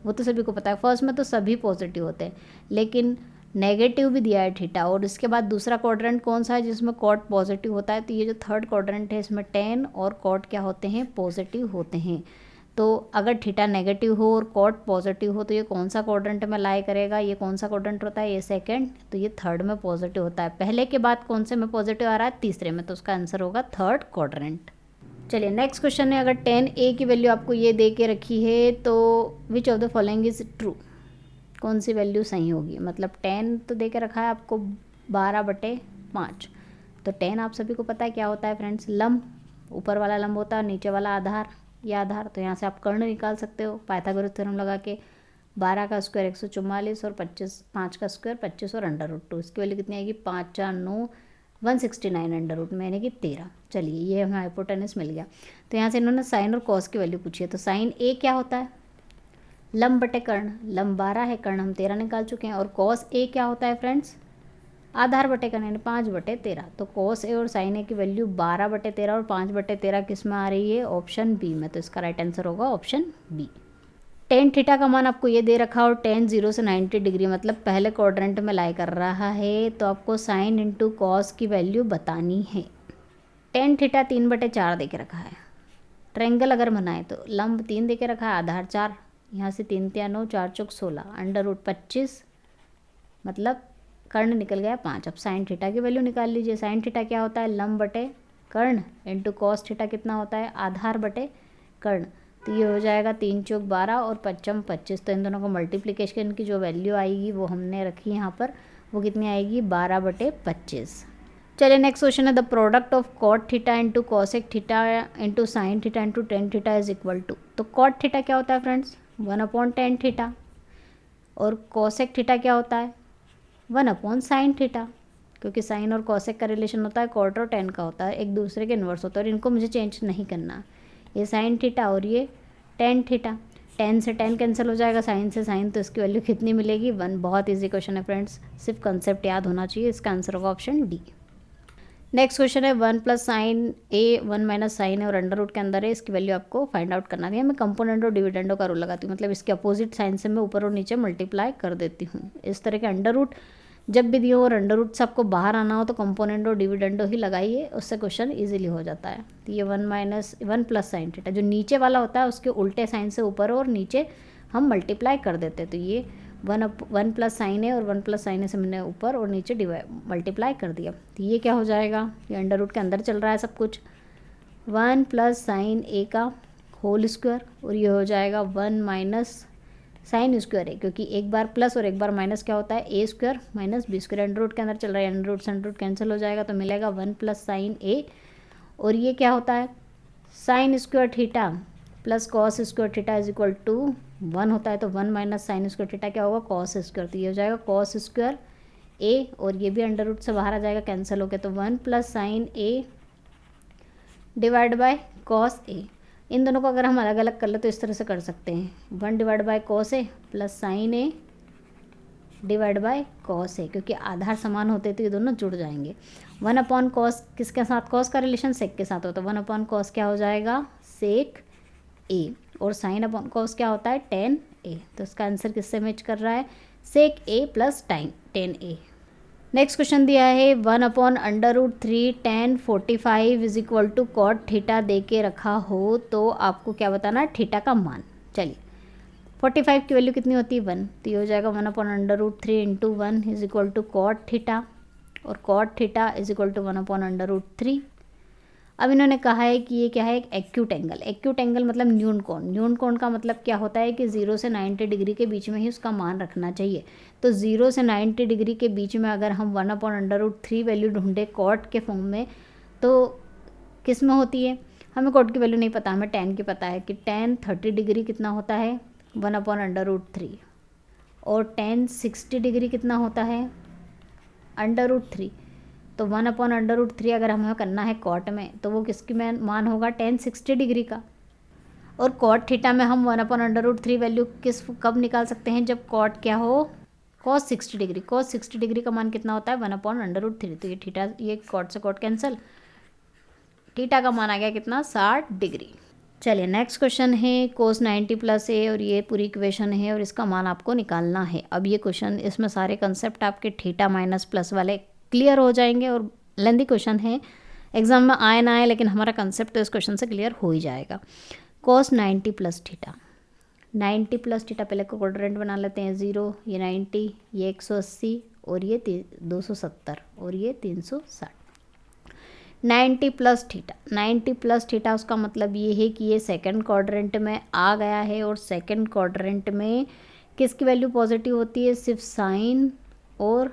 वो तो सभी को पता है, फर्स्ट में तो सभी पॉजिटिव होते हैं, लेकिन नेगेटिव भी दिया है थीटा। और इसके बाद दूसरा क्वाड्रेंट कौन सा है जिसमें कॉट पॉजिटिव होता है, तो ये जो थर्ड क्वाड्रेंट है इसमें टेन और कॉट क्या होते हैं पॉजिटिव होते हैं। तो अगर थीटा नेगेटिव हो और कॉट पॉजिटिव हो तो ये कौन सा क्वाड्रेंट में लाई करेगा, ये कौन सा क्वाड्रेंट होता है, ये सेकंड, तो ये थर्ड में पॉजिटिव होता है। पहले के बाद कौन से में पॉजिटिव आ रहा है, तीसरे में, तो उसका आंसर होगा थर्ड क्वाड्रेंट। चलिए नेक्स्ट क्वेश्चन है, अगर 10a की वैल्यू आपको ये दे के रखी है तो which of the following is true, कौन सी वैल्यू सही होगी। मतलब 10 तो दे के रखा है आपको 12/5, तो 10 आप सभी को पता है क्या होता है फ्रेंड्स, लंब, ऊपर वाला लंब होता है, नीचे वाला आधार, ये आधार, तो यहाँ से आप कर्ण निकाल सकते हो पाइथागोरस थ्योरम लगा के। 12 का स्क्वायर 144 और 5 का स्क्वायर 25 और √2, इसकी वैल्यू कितनी आएगी 5 4 9 169 √ में, यानी कि 13। चलिए ये हमें हाइपोटेनस मिल गया। तो यहाँ से इन्होंने साइन और कॉस की वैल्यू पूछी है, तो साइन ए क्या होता है लंब बटे कर्ण, लंब 12 है, कर्ण हम 13 निकाल चुके हैं, और कॉस ए क्या होता है फ्रेंड्स आधार बटे कर्ण, यानी 5/13। तो कॉस ए और साइन ए की वैल्यू 12/13 और 5/13 किस में आ रही है, ऑप्शन बी में, तो इसका राइट आंसर होगा ऑप्शन बी। टेन थीटा का मान आपको ये दे रखा और 10 0 से 90 डिग्री मतलब पहले क्वाड्रेंट में लाई कर रहा है, तो आपको साइन इंटू कॉस की वैल्यू बतानी है। टेन थीटा 3/4 दे के रखा है, ट्रायंगल अगर बनाए तो लंब 3 दे के रखा है, आधार 4, यहाँ से 3 3 9 4 चौक 16, √25 मतलब कर्ण निकल गया 5। अब साइन थीटा की वैल्यू निकाल लीजिए, साइन थीटा क्या होता है लंब बटे कर्ण इंटू कॉस थीटा कितना होता है आधार बटे कर्ण, तो ये हो जाएगा 3 चौक 12 और 5 25। तो इन दोनों को मल्टीप्लिकेशन की जो वैल्यू आएगी वो हमने रखी है यहाँ पर, वो कितनी आएगी 12/25। चलिए नेक्स्ट क्वेश्चन है the product of cot theta into cosec theta into sine theta into tan theta is equal to. तो कॉट थीटा क्या होता है फ्रेंड्स 1/tan थीटा, और कॉसेक थीटा क्या होता है 1/sin थीटा, क्योंकि साइन और कॉसेक का रिलेशन होता है कॉट और टेन का होता है, एक दूसरे के इन्वर्स होता है, और इनको मुझे चेंज नहीं करना। ये साइन थीटा और ये टेन थीटा, टेन से टेन कैंसिल हो जाएगा, साइन से साइन, तो इसकी वैल्यू कितनी मिलेगी 1। बहुत इजी क्वेश्चन है फ्रेंड्स, सिर्फ कंसेप्ट याद होना चाहिए। इसका आंसर होगा ऑप्शन डी। नेक्स्ट क्वेश्चन है 1 + sin a 1 - sin a और अंडर रूट के अंदर है, इसकी वैल्यू आपको फाइंड आउट करना है। मैं कंपोनेंट और डिविडेंडो का रूल लगाती हूँ, मतलब इसके अपोजिट साइन से मैं ऊपर और नीचे मल्टीप्लाई कर देती हूँ। इस तरह के अंडर रूट जब भी दिए और अंडर रूट से आपको बाहर आना हो तो कंपोनेंट और डिविडेंडो ही लगाइए, उससे क्वेश्चन इजीली हो जाता है। तो ये 1 + sin थीटा जो नीचे वाला होता है उसके उल्टे साइन से ऊपर और नीचे हम मल्टीप्लाई कर देते हैं। तो ये 1 + sin a और 1 + sin a से मैंने ऊपर और नीचे मल्टीप्लाई कर दिया। तो ये क्या हो जाएगा, ये अंडर रूट के अंदर चल रहा है सब कुछ, 1 + sin a का होल स्क्वायर, और ये हो जाएगा 1 - sin स्क्वायर है, क्योंकि एक बार प्लस और एक बार माइनस क्या होता है a² - b²। अंडर रूट के अंदर चल रहा है, अंडर रूट से अंडर रूट कैंसिल हो जाएगा, तो मिलेगा 1 + sin a, और ये क्या होता है sin square theta plus cos square theta is equal to 1 होता है। तो 1 - sin स्क्वायर थीटा क्या होगा cos स्क्वायर, तो ये हो जाएगा cos स्क्वायर a, और ये भी अंडर रूट से बाहर आ जाएगा कैंसिल होकर, तो 1 + sin a divide by cos a। इन दोनों को अगर हम अलग अलग कर ले तो इस तरह से कर सकते हैं, 1 divide by cos a plus sin a divide by cos a, क्योंकि आधार समान होते तो ये दोनों जुड़ जाएंगे। 1/cos किसके साथ, cos का रिलेशन sec के साथ होता है, 1/cos क्या हो जाएगा sec a, और sin/cos क्या होता है tan a। तो इसका आंसर किससे मैच कर रहा है sec a plus tan a। Next question दिया है 1/√3 tan 45 is equal to cot theta दे के रखा हो, तो आपको क्या बताना है थीटा का मान। चलिए 45 की वैल्यू कितनी होती है 1, तो ये हो जाएगा 1/√3 × 1 is equal to cot theta, और cot theta is equal to 1/√3। अब इन्होंने कहा है कि ये क्या है एक एक्यूट एंगल। एक्यूट एंगल मतलब न्यून कोण। न्यून कोण का मतलब क्या होता है कि 0 से 90 डिग्री के बीच में ही उसका मान रखना चाहिए। तो 0 से 90 डिग्री के बीच में अगर हम 1/√3 वैल्यू ढूंढे कॉट के फॉर्म में, तो किस में होती है, हमें कॉट की वैल्यू नहीं पता, हमें tan की पता है कि tan 30 डिग्री कितना होता है 1/√3, और tan 60 डिग्री कितना होता है √3। तो 1/√3 अगर हमें करना है कॉट में, तो वो किसकी मान होगा tan 60 डिग्री का। और कॉट थीटा में हम 1/√3 वैल्यू कब निकाल सकते हैं, जब कॉट क्या हो cos 60 डिग्री। cos 60 डिग्री का मान कितना होता है 1/√3। तो ये थीटा, ये कॉट से कॉट कैंसिल, थीटा का मान आ गया कितना 60 डिग्री। चलिए नेक्स्ट क्वेश्चन है cos 90 + a, और ये पूरी इक्वेशन है और इसका मान आपको निकालना है। अब ये क्वेश्चन, इसमें सारे कंसेप्ट आपके थीटा माइनस प्लस वाले क्लियर हो जाएंगे, और लेंदी क्वेश्चन है, एग्जाम में आए ना आए लेकिन हमारा कंसेप्ट तो इस क्वेश्चन से क्लियर हो ही जाएगा। cos 90 + थीटा, 90 + थीटा पहले को क्वाड्रेंट बना लेते हैं, 0 ये 90 ये 180 और ये 270 और ये 360। 90 + थीटा, 90 + थीटा उसका मतलब ये है कि ये सेकंड क्वाड्रेंट में आ गया है, और सेकंड क्वाड्रेंट में किसकी वैल्यू पॉजिटिव होती है, सिर्फ साइन और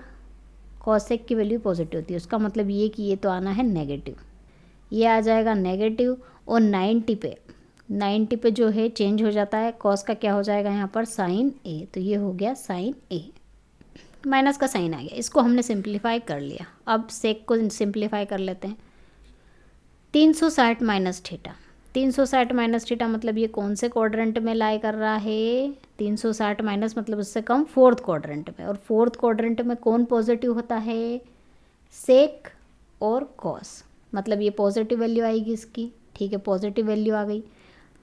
कॉसेक की वैल्यू पॉजिटिव होती है। उसका मतलब ये कि ये तो आना है नेगेटिव, ये आ जाएगा नेगेटिव, और 90 पे जो है चेंज हो जाता है, कॉस का क्या हो जाएगा यहाँ पर साइन ए, तो ये हो गया साइन ए, माइनस का साइन आ गया। इसको हमने सिंप्लीफाई कर लिया। अब सेक को सिंप्लीफाई कर लेते हैं। 360 - थीटा, 360 - थीटा मतलब ये कौन से क्वाड्रेंट में लाई कर रहा है, 360 माइनस मतलब उससे कम फोर्थ क्वाड्रेंट में, और फोर्थ क्वाड्रेंट में कौन पॉजिटिव होता है सेक और कॉस, मतलब ये पॉजिटिव वैल्यू आएगी इसकी, ठीक है पॉजिटिव वैल्यू आ गई।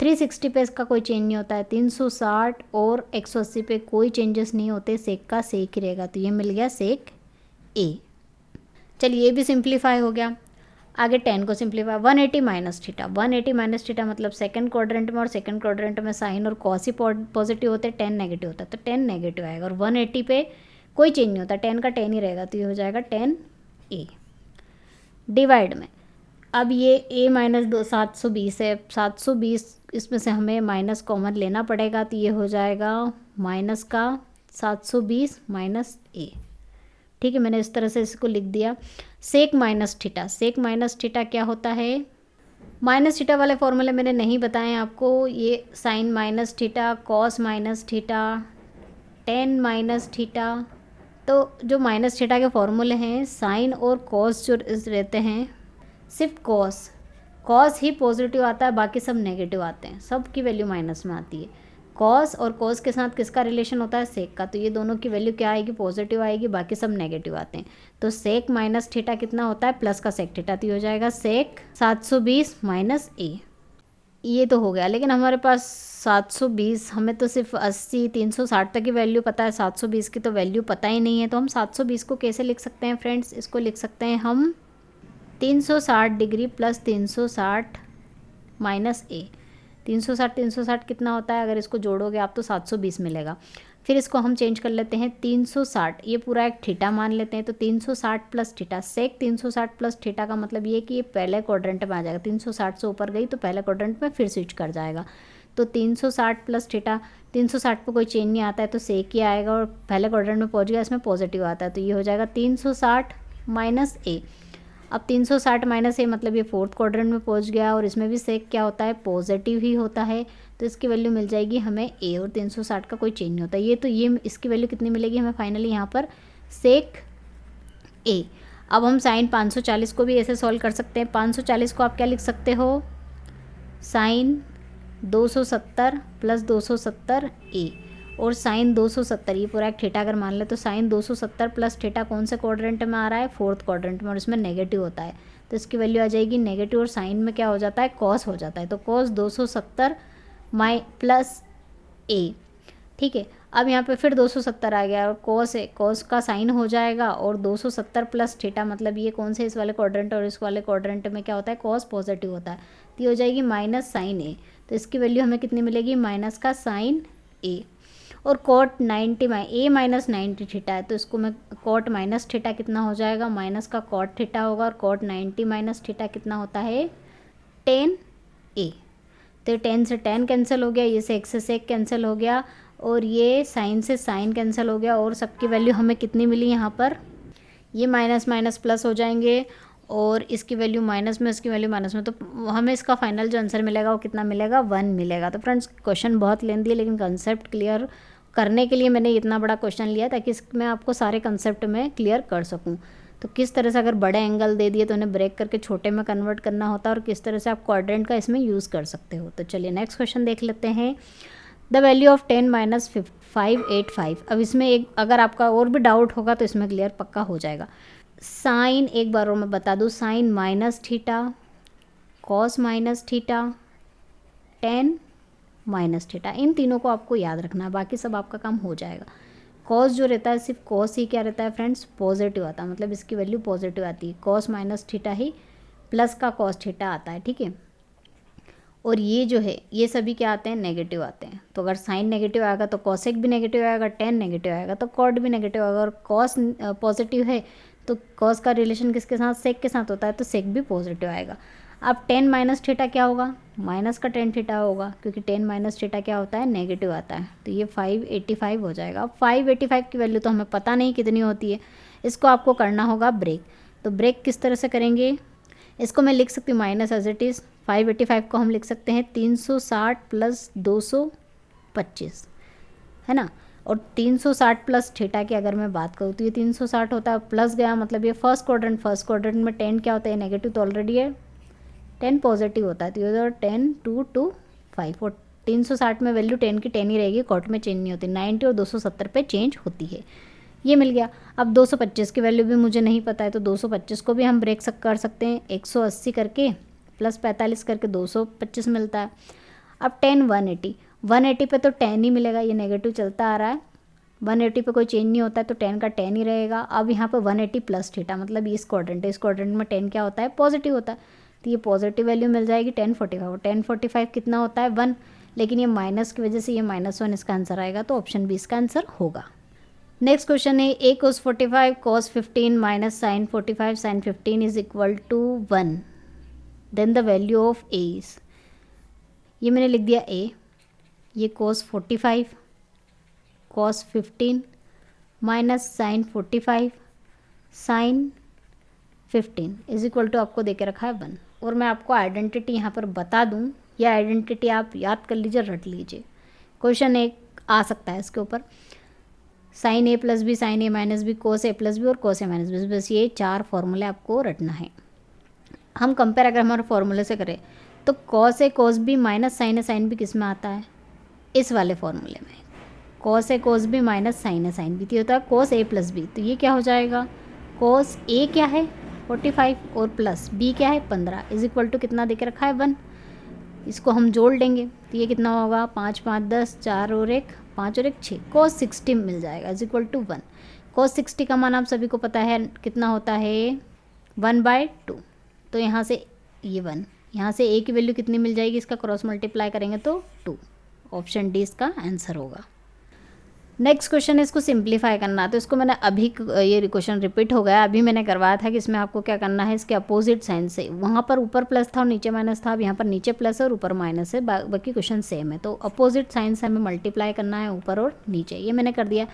360 पे इसका कोई चेंज नहीं होता है, 360 और 180 पे कोई चेंजेस नहीं होते, सेक का सेक ही रहेगा, तो ये मिल गया सेक ए। चलिए ये भी सिंप्लीफाई हो गया। आगे 10 को सिंप्लीफाई, 180 - थीटा, 180 - थीटा मतलब सेकंड क्वाड्रेंट में, और सेकंड क्वाड्रेंट में साइन और कॉस ही पॉजिटिव होते हैं, 10 नेगेटिव होता है, तो 10 नेगेटिव आएगा, और 180 पे कोई चेंज नहीं होता, 10 का 10 ही रहेगा, तो ये हो जाएगा 10 ए। डिवाइड में अब ये a माइनस 720 है, 720 इसमें से हमें माइनस कॉमन लेना पड़ेगा, तो ये हो जाएगा माइनस का 720 माइनस a। ठीक है, मैंने इस तरह से इसको लिख दिया। Sec minus theta, sec minus theta क्या होता है? माइनस थीटा वाले फॉर्मूले मैंने नहीं बताए आपको, ये sine minus theta, cos minus theta, tan minus theta. तो जो माइनस थीटा के फॉर्मूले हैं, साइन और कॉस जो रहते हैं, सिर्फ कॉस, कॉस ही पॉजिटिव आता है, बाकी सब नेगेटिव आते हैं, सब की वैल्यू माइनस में आती है। कॉस और कॉस के साथ किसका रिलेशन होता है? सेक का। तो ये दोनों की वैल्यू क्या आएगी? पॉजिटिव आएगी, बाकी सब नेगेटिव आते हैं। तो सेक माइनस थीटा कितना होता है? प्लस का सेक थीटा, तो ये हो जाएगा सेक 720 माइनस ए। ये तो हो गया, लेकिन हमारे पास 720, हमें तो सिर्फ 80 360 तक की वैल्यू पता है, 720 की तो वैल्यू पता ही नहीं है। तो हम 720 को कैसे लिख सकते हैं फ्रेंड्स? इसको लिख सकते हैं हम 360 डिग्री प्लस 360 माइनस ए। 360 कितना होता है? अगर इसको जोड़ोगे आप तो 720 मिलेगा। फिर इसको हम चेंज कर लेते हैं 360, ये पूरा एक थीटा मान लेते हैं। तो 360 प्लस थीटा, सेक 360 प्लस थीटा का मतलब ये कि ये पहले क्वाड्रेंट में आ जाएगा। 360 से ऊपर गई तो पहले क्वाड्रेंट में फिर स्विच कर जाएगा। तो 360 प्लस थीटा, 360 पर कोई चेंज नहीं आता है तो सेक ही आएगा, और पहले क्वाड्रेंट में पहुंच गया, इसमें पॉजिटिव आता है, तो ये हो जाएगा 360 माइनस ए। अब 360 माइनस ए मतलब ये फोर्थ क्वाड्रेंट में पहुंच गया, और इसमें भी सेक क्या होता है? पॉजिटिव ही होता है। तो इसकी वैल्यू मिल जाएगी हमें ए, और 360 का कोई चेंज नहीं होता। ये तो ये इसकी वैल्यू कितनी मिलेगी हमें फाइनली यहाँ पर? सेक ए। अब हम साइन 540 को भी ऐसे सॉल्व कर सकते हैं। 540 को आप क्या लिख सकते हो? साइन 270 प्लस 270 ए, और साइन 270, ये पूरा एक थीटा अगर मान ले तो साइन 270 प्लस थीटा कौन से क्वाड्रेंट में आ रहा है? फोर्थ क्वाड्रेंट में, और इसमें नेगेटिव होता है तो इसकी वैल्यू आ जाएगी नेगेटिव, और साइन में क्या हो जाता है? कॉस हो जाता है। तो कॉस 270 माइ प्लस ए। ठीक है, अब यहाँ पे फिर 270 आ गया, और कॉस है, कॉस का साइन हो जाएगा, और 270 प्लस थीटा मतलब ये कौन से? इस वाले क्वाड्रेंट, और इस वाले क्वाड्रेंट में क्या होता है? कॉस पॉजिटिव होता है, तो ये हो जाएगी माइनस साइन ए। तो इसकी वैल्यू हमें कितनी मिलेगी? माइनस का साइन ए। और कॉट 90 ए माइनस 90 थीटा है, तो इसको मैं कॉट माइनस थीटा कितना हो जाएगा? माइनस का कॉट थीटा होगा, और कॉट 90 माइनस थीटा कितना होता है? 10 ए। तो 10 से 10 कैंसिल हो गया, ये सेक से सेक कैंसिल हो गया, और ये साइन से साइन कैंसिल हो गया, और सबकी वैल्यू हमें कितनी मिली यहाँ पर? ये माइनस माइनस प्लस हो जाएंगे, और इसकी वैल्यू माइनस में, इसकी वैल्यू माइनस में, तो हमें इसका फाइनल जो आंसर मिलेगा वो कितना मिलेगा? 1 मिलेगा। तो फ्रेंड्स क्वेश्चन बहुत लेंदी है, लेकिन कंसेप्ट क्लियर करने के लिए मैंने इतना बड़ा क्वेश्चन लिया ताकि इसमें आपको सारे कंसेप्ट में क्लियर कर सकूं। तो किस तरह से अगर बड़े एंगल दे दिए तो उन्हें ब्रेक करके छोटे में कन्वर्ट करना होता है, और किस तरह से आप क्वाड्रेंट का इसमें यूज़ कर सकते हो। तो चलिए नेक्स्ट क्वेश्चन देख लेते हैं। The value of 10 minus 585। अब इसमें एक अगर आपका और भी डाउट होगा तो इसमें क्लियर पक्का हो जाएगा। साइन एक बार और मैं बता दूँ, sine minus theta, cos minus theta, tan minus theta, इन तीनों को आपको याद रखना है, बाकी सब आपका काम हो जाएगा। कॉस जो रहता है, सिर्फ कॉस ही क्या रहता है फ्रेंड्स? पॉजिटिव आता है, मतलब इसकी वैल्यू पॉजिटिव आती है। कॉस माइनस थीटा ही प्लस का कॉस थीटा आता है, ठीक है। और ये जो है ये सभी क्या आते हैं? नेगेटिव आते हैं। तो अगर साइन नेगेटिव आएगा तो कॉसेक भी नेगेटिव आएगा, टेन नेगेटिव आएगा तो कॉट भी नेगेटिव आएगा, और कॉस पॉजिटिव है तो कॉस का रिलेशन किसके साथ? सेक के साथ होता है, तो सेक भी पॉजिटिव आएगा। अब 10 माइनस थीटा क्या होगा? माइनस का 10 थीटा होगा, क्योंकि 10 माइनस थीटा क्या होता है? नेगेटिव आता है, तो ये 585 हो जाएगा। अब 585 की वैल्यू तो हमें पता नहीं कितनी होती है, इसको आपको करना होगा ब्रेक। तो ब्रेक किस तरह से करेंगे? इसको मैं लिख सकती हूँ माइनस एज इट इज़। 585 को हम लिख सकते हैं 360 प्लस 225, है ना। और 360 प्लस थीटा की अगर मैं बात करूँ तो ये 360 होता है, प्लस गया मतलब ये फर्स्ट क्वाड्रेंट में 10 क्या होता है? नेगेटिव तो ऑलरेडी है, 10 पॉजिटिव होता है, तो ये 10 2 2 5, और 360 में वैल्यू 10 की 10 ही रहेगी, कॉट में चेंज नहीं होती। 90 और 270 पे चेंज होती है, ये मिल गया। अब 225 की वैल्यू भी मुझे नहीं पता है, तो 225 को भी हम ब्रेक कर सकते हैं। 180 करके प्लस 45 करके 225 मिलता है। अब 10 180 पे तो 10 ही मिलेगा, ये नेगेटिव चलता आ रहा है, 180 पे कोई चेंज नहीं होता है, तो 10 का 10 ही रहेगा। अब यहाँ पे 180 प्लस थीटा मतलब ये इस क्वाड्रेंट में 10 क्या होता है? पॉजिटिव होता है, तो ये पॉजिटिव वैल्यू मिल जाएगी 1045। 1045 कितना होता है? 1, लेकिन ये माइनस की वजह से ये -1 इसका आंसर आएगा, तो ऑप्शन बी इसका आंसर होगा। नेक्स्ट क्वेश्चन है a cos 45 cos 15 minus sine 45 sine 15 is equal to 1। Then the value of A is, ये मैंने लिख दिया ए, ये cos 45 cos 15 minus sine 45 sine 15 is equal to आपको दे के रखा है 1। और मैं आपको आइडेंटिटी यहाँ पर बता दूँ, या आइडेंटिटी आप याद कर लीजिए, रट लीजिए। क्वेश्चन एक आ सकता है इसके ऊपर, साइन ए प्लस बी साइन ए माइनस बी कोस ए प्लस बी और कोस ए माइनस बी, बस ये 4 फॉर्मूले आपको रटना है। हम कंपेयर अगर हमारे फॉर्मूले से करें तो cos A cos B minus sine A sine B किस में आता है, इस वाले फॉर्मूले में। Cos A cos B minus sine A sine B तो होता है कोस ए प्लस बी, तो ये क्या हो जाएगा, कोस ए क्या है 45 और प्लस बी क्या है 15 इज इक्वल टू कितना देके रखा है 1। इसको हम जोड़ लेंगे तो ये कितना होगा, 5 5 10, 4 और 1 5 और 1 6, कोस 60 मिल जाएगा इज इक्वल टू 1। कोस 60 का मान आप सभी को पता है कितना होता है 1/2, तो यहाँ से ये 1, यहाँ से ए की वैल्यू कितनी मिल जाएगी, इसका क्रॉस मल्टीप्लाई करेंगे तो 2, ऑप्शन डी इसका आंसर होगा। नेक्स्ट क्वेश्चन है, इसको सिंप्लीफाई करना, तो इसको मैंने अभी, ये क्वेश्चन रिपीट हो गया, अभी मैंने करवाया था कि इसमें आपको क्या करना है, इसके अपोजिट साइन से, वहाँ पर ऊपर प्लस था और नीचे माइनस था, अब यहाँ पर नीचे प्लस है और ऊपर माइनस है, बाकी क्वेश्चन सेम है, तो अपोजिट साइन से हमें मल्टीप्लाई करना है ऊपर और नीचे। ये मैंने कर दिया,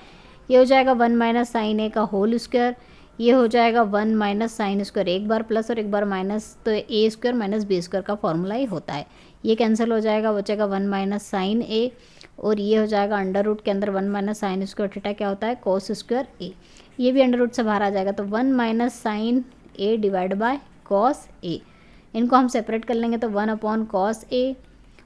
ये हो जाएगा 1 माइनस साइन ए का होल स्क्वायर, ये हो जाएगा 1 माइनस साइन स्क्वायर, एक बार प्लस और एक बार माइनस, तो ए स्क्वायर माइनस बी स्क्वायर का फॉर्मूला ही होता है। ये कैंसिल हो जाएगा, बचेगा 1 माइनस साइन ए, और ये हो जाएगा अंडर रूट के अंदर 1 माइनस साइन स्क्वायर थीटा क्या होता है कोस स्क्वायर ए, ये भी अंडर रूट से बाहर आ जाएगा, तो 1 minus sine A divide by cos A, इनको हम सेपरेट कर लेंगे तो 1 अपॉन कॉस ए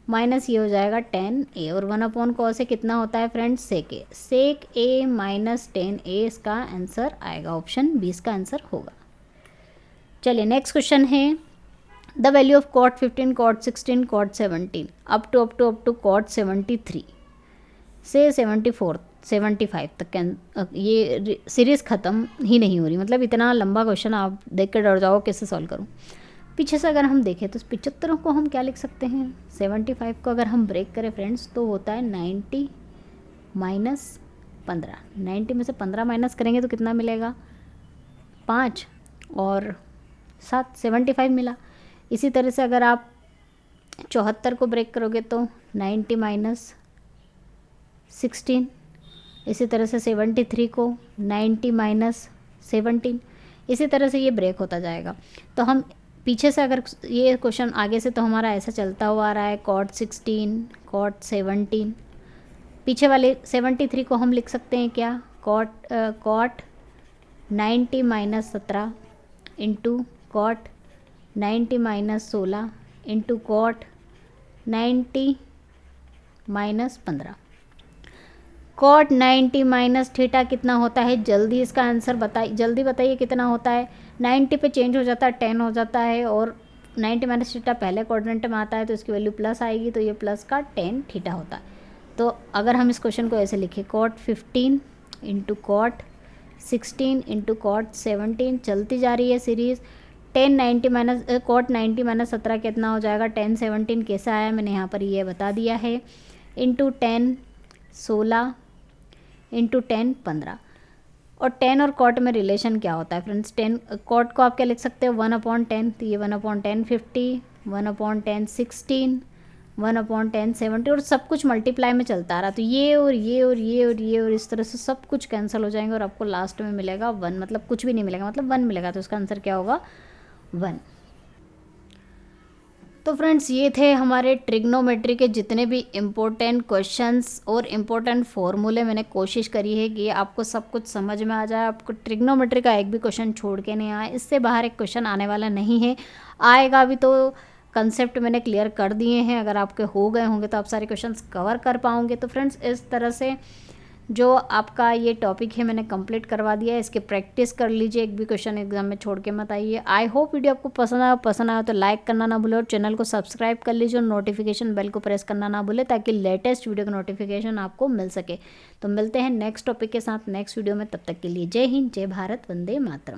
माइनस ये हो जाएगा 10 ए, और 1 अपॉन कॉस ए कितना होता है फ्रेंड्स सेक ए माइनस 10 ए, इसका आंसर आएगा ऑप्शन बी, इसका आंसर होगा। चलिए नेक्स्ट क्वेश्चन है, the value of cot 15 cot 16 cot 17 up to cot 73 से 74 75 तक ये सीरीज़ ख़त्म ही नहीं हो रही, मतलब इतना लंबा क्वेश्चन आप देख कर डर जाओ कैसे सॉल्व करूँ। पीछे से अगर हम देखें तो 75 को हम क्या लिख सकते हैं, 75 को अगर हम ब्रेक करें फ्रेंड्स तो होता है 90 माइनस 15, 90 में से 15 माइनस करेंगे तो कितना मिलेगा 5 और 7 75 मिला। इसी तरह से अगर आप 74 को ब्रेक करोगे तो 90 माइनस 16, इसी तरह से 73 को 90 माइनस 17, इसी तरह से ये ब्रेक होता जाएगा। तो हम पीछे से अगर ये क्वेश्चन आगे से तो हमारा ऐसा चलता हुआ आ रहा है कॉट 16 कॉट 17, पीछे वाले 73 को हम लिख सकते हैं क्या cot 90 minus 17 into cot 90 minus 16 into cot 90 minus 15। Cot 90 minus theta कितना होता है, जल्दी इसका आंसर बताइए, जल्दी बताइए कितना होता है। 90 पे चेंज हो जाता है 10 हो जाता है, और 90 माइनस थीटा पहले क्वाड्रेंट में आता है तो इसकी वैल्यू प्लस आएगी, तो ये प्लस का 10 थीटा होता है। तो अगर हम इस क्वेश्चन को ऐसे लिखें cot 15 into cot 16 into cot 17, चलती जा रही है सीरीज़। 10 90 माइनस कॉट 90 माइनस 17 कितना हो जाएगा 10 17 कैसे आया मैंने यहाँ पर ये बता दिया है, इंटू 10 16 इंटू 10 15। और 10 और कॉट में रिलेशन क्या होता है फ्रेंड्स, 10 कॉट को आप क्या लिख सकते हो 1/10, तो ये 1/10 50, 1/10 16, 1/10 70, और सब कुछ मल्टीप्लाई में चलता आ रहा, तो ये और ये और ये और ये और इस तरह से सब कुछ कैंसिल हो जाएंगे और आपको लास्ट में मिलेगा 1, मतलब कुछ भी नहीं मिलेगा, मतलब 1 मिलेगा, तो इसका आंसर क्या होगा 1। तो फ्रेंड्स ये थे हमारे ट्रिग्नोमेट्री के जितने भी इम्पोर्टेंट क्वेश्चंस और इम्पोर्टेंट फॉर्मूले, मैंने कोशिश करी है कि आपको सब कुछ समझ में आ जाए, आपको ट्रिग्नोमेट्री का एक भी क्वेश्चन छोड़ के नहीं आए, इससे बाहर एक क्वेश्चन आने वाला नहीं है, आएगा भी तो कंसेप्ट मैंने क्लियर कर दिए हैं, अगर आपके हो गए होंगे तो आप सारे क्वेश्चंस कवर कर पाओगे। तो फ्रेंड्स इस तरह से जो आपका ये टॉपिक है मैंने कंप्लीट करवा दिया है, इसकी प्रैक्टिस कर लीजिए, एक भी क्वेश्चन एग्जाम में छोड़ के मत आइए। आई होप वीडियो आपको पसंद आया तो लाइक करना ना भूले और चैनल को सब्सक्राइब कर लीजिए और नोटिफिकेशन बेल को प्रेस करना ना भूले ताकि लेटेस्ट वीडियो का नोटिफिकेशन आपको मिल सके। तो मिलते हैं नेक्स्ट टॉपिक के साथ नेक्स्ट वीडियो में, तब तक के लिए जय हिंद, जय भारत, वंदे मातरम।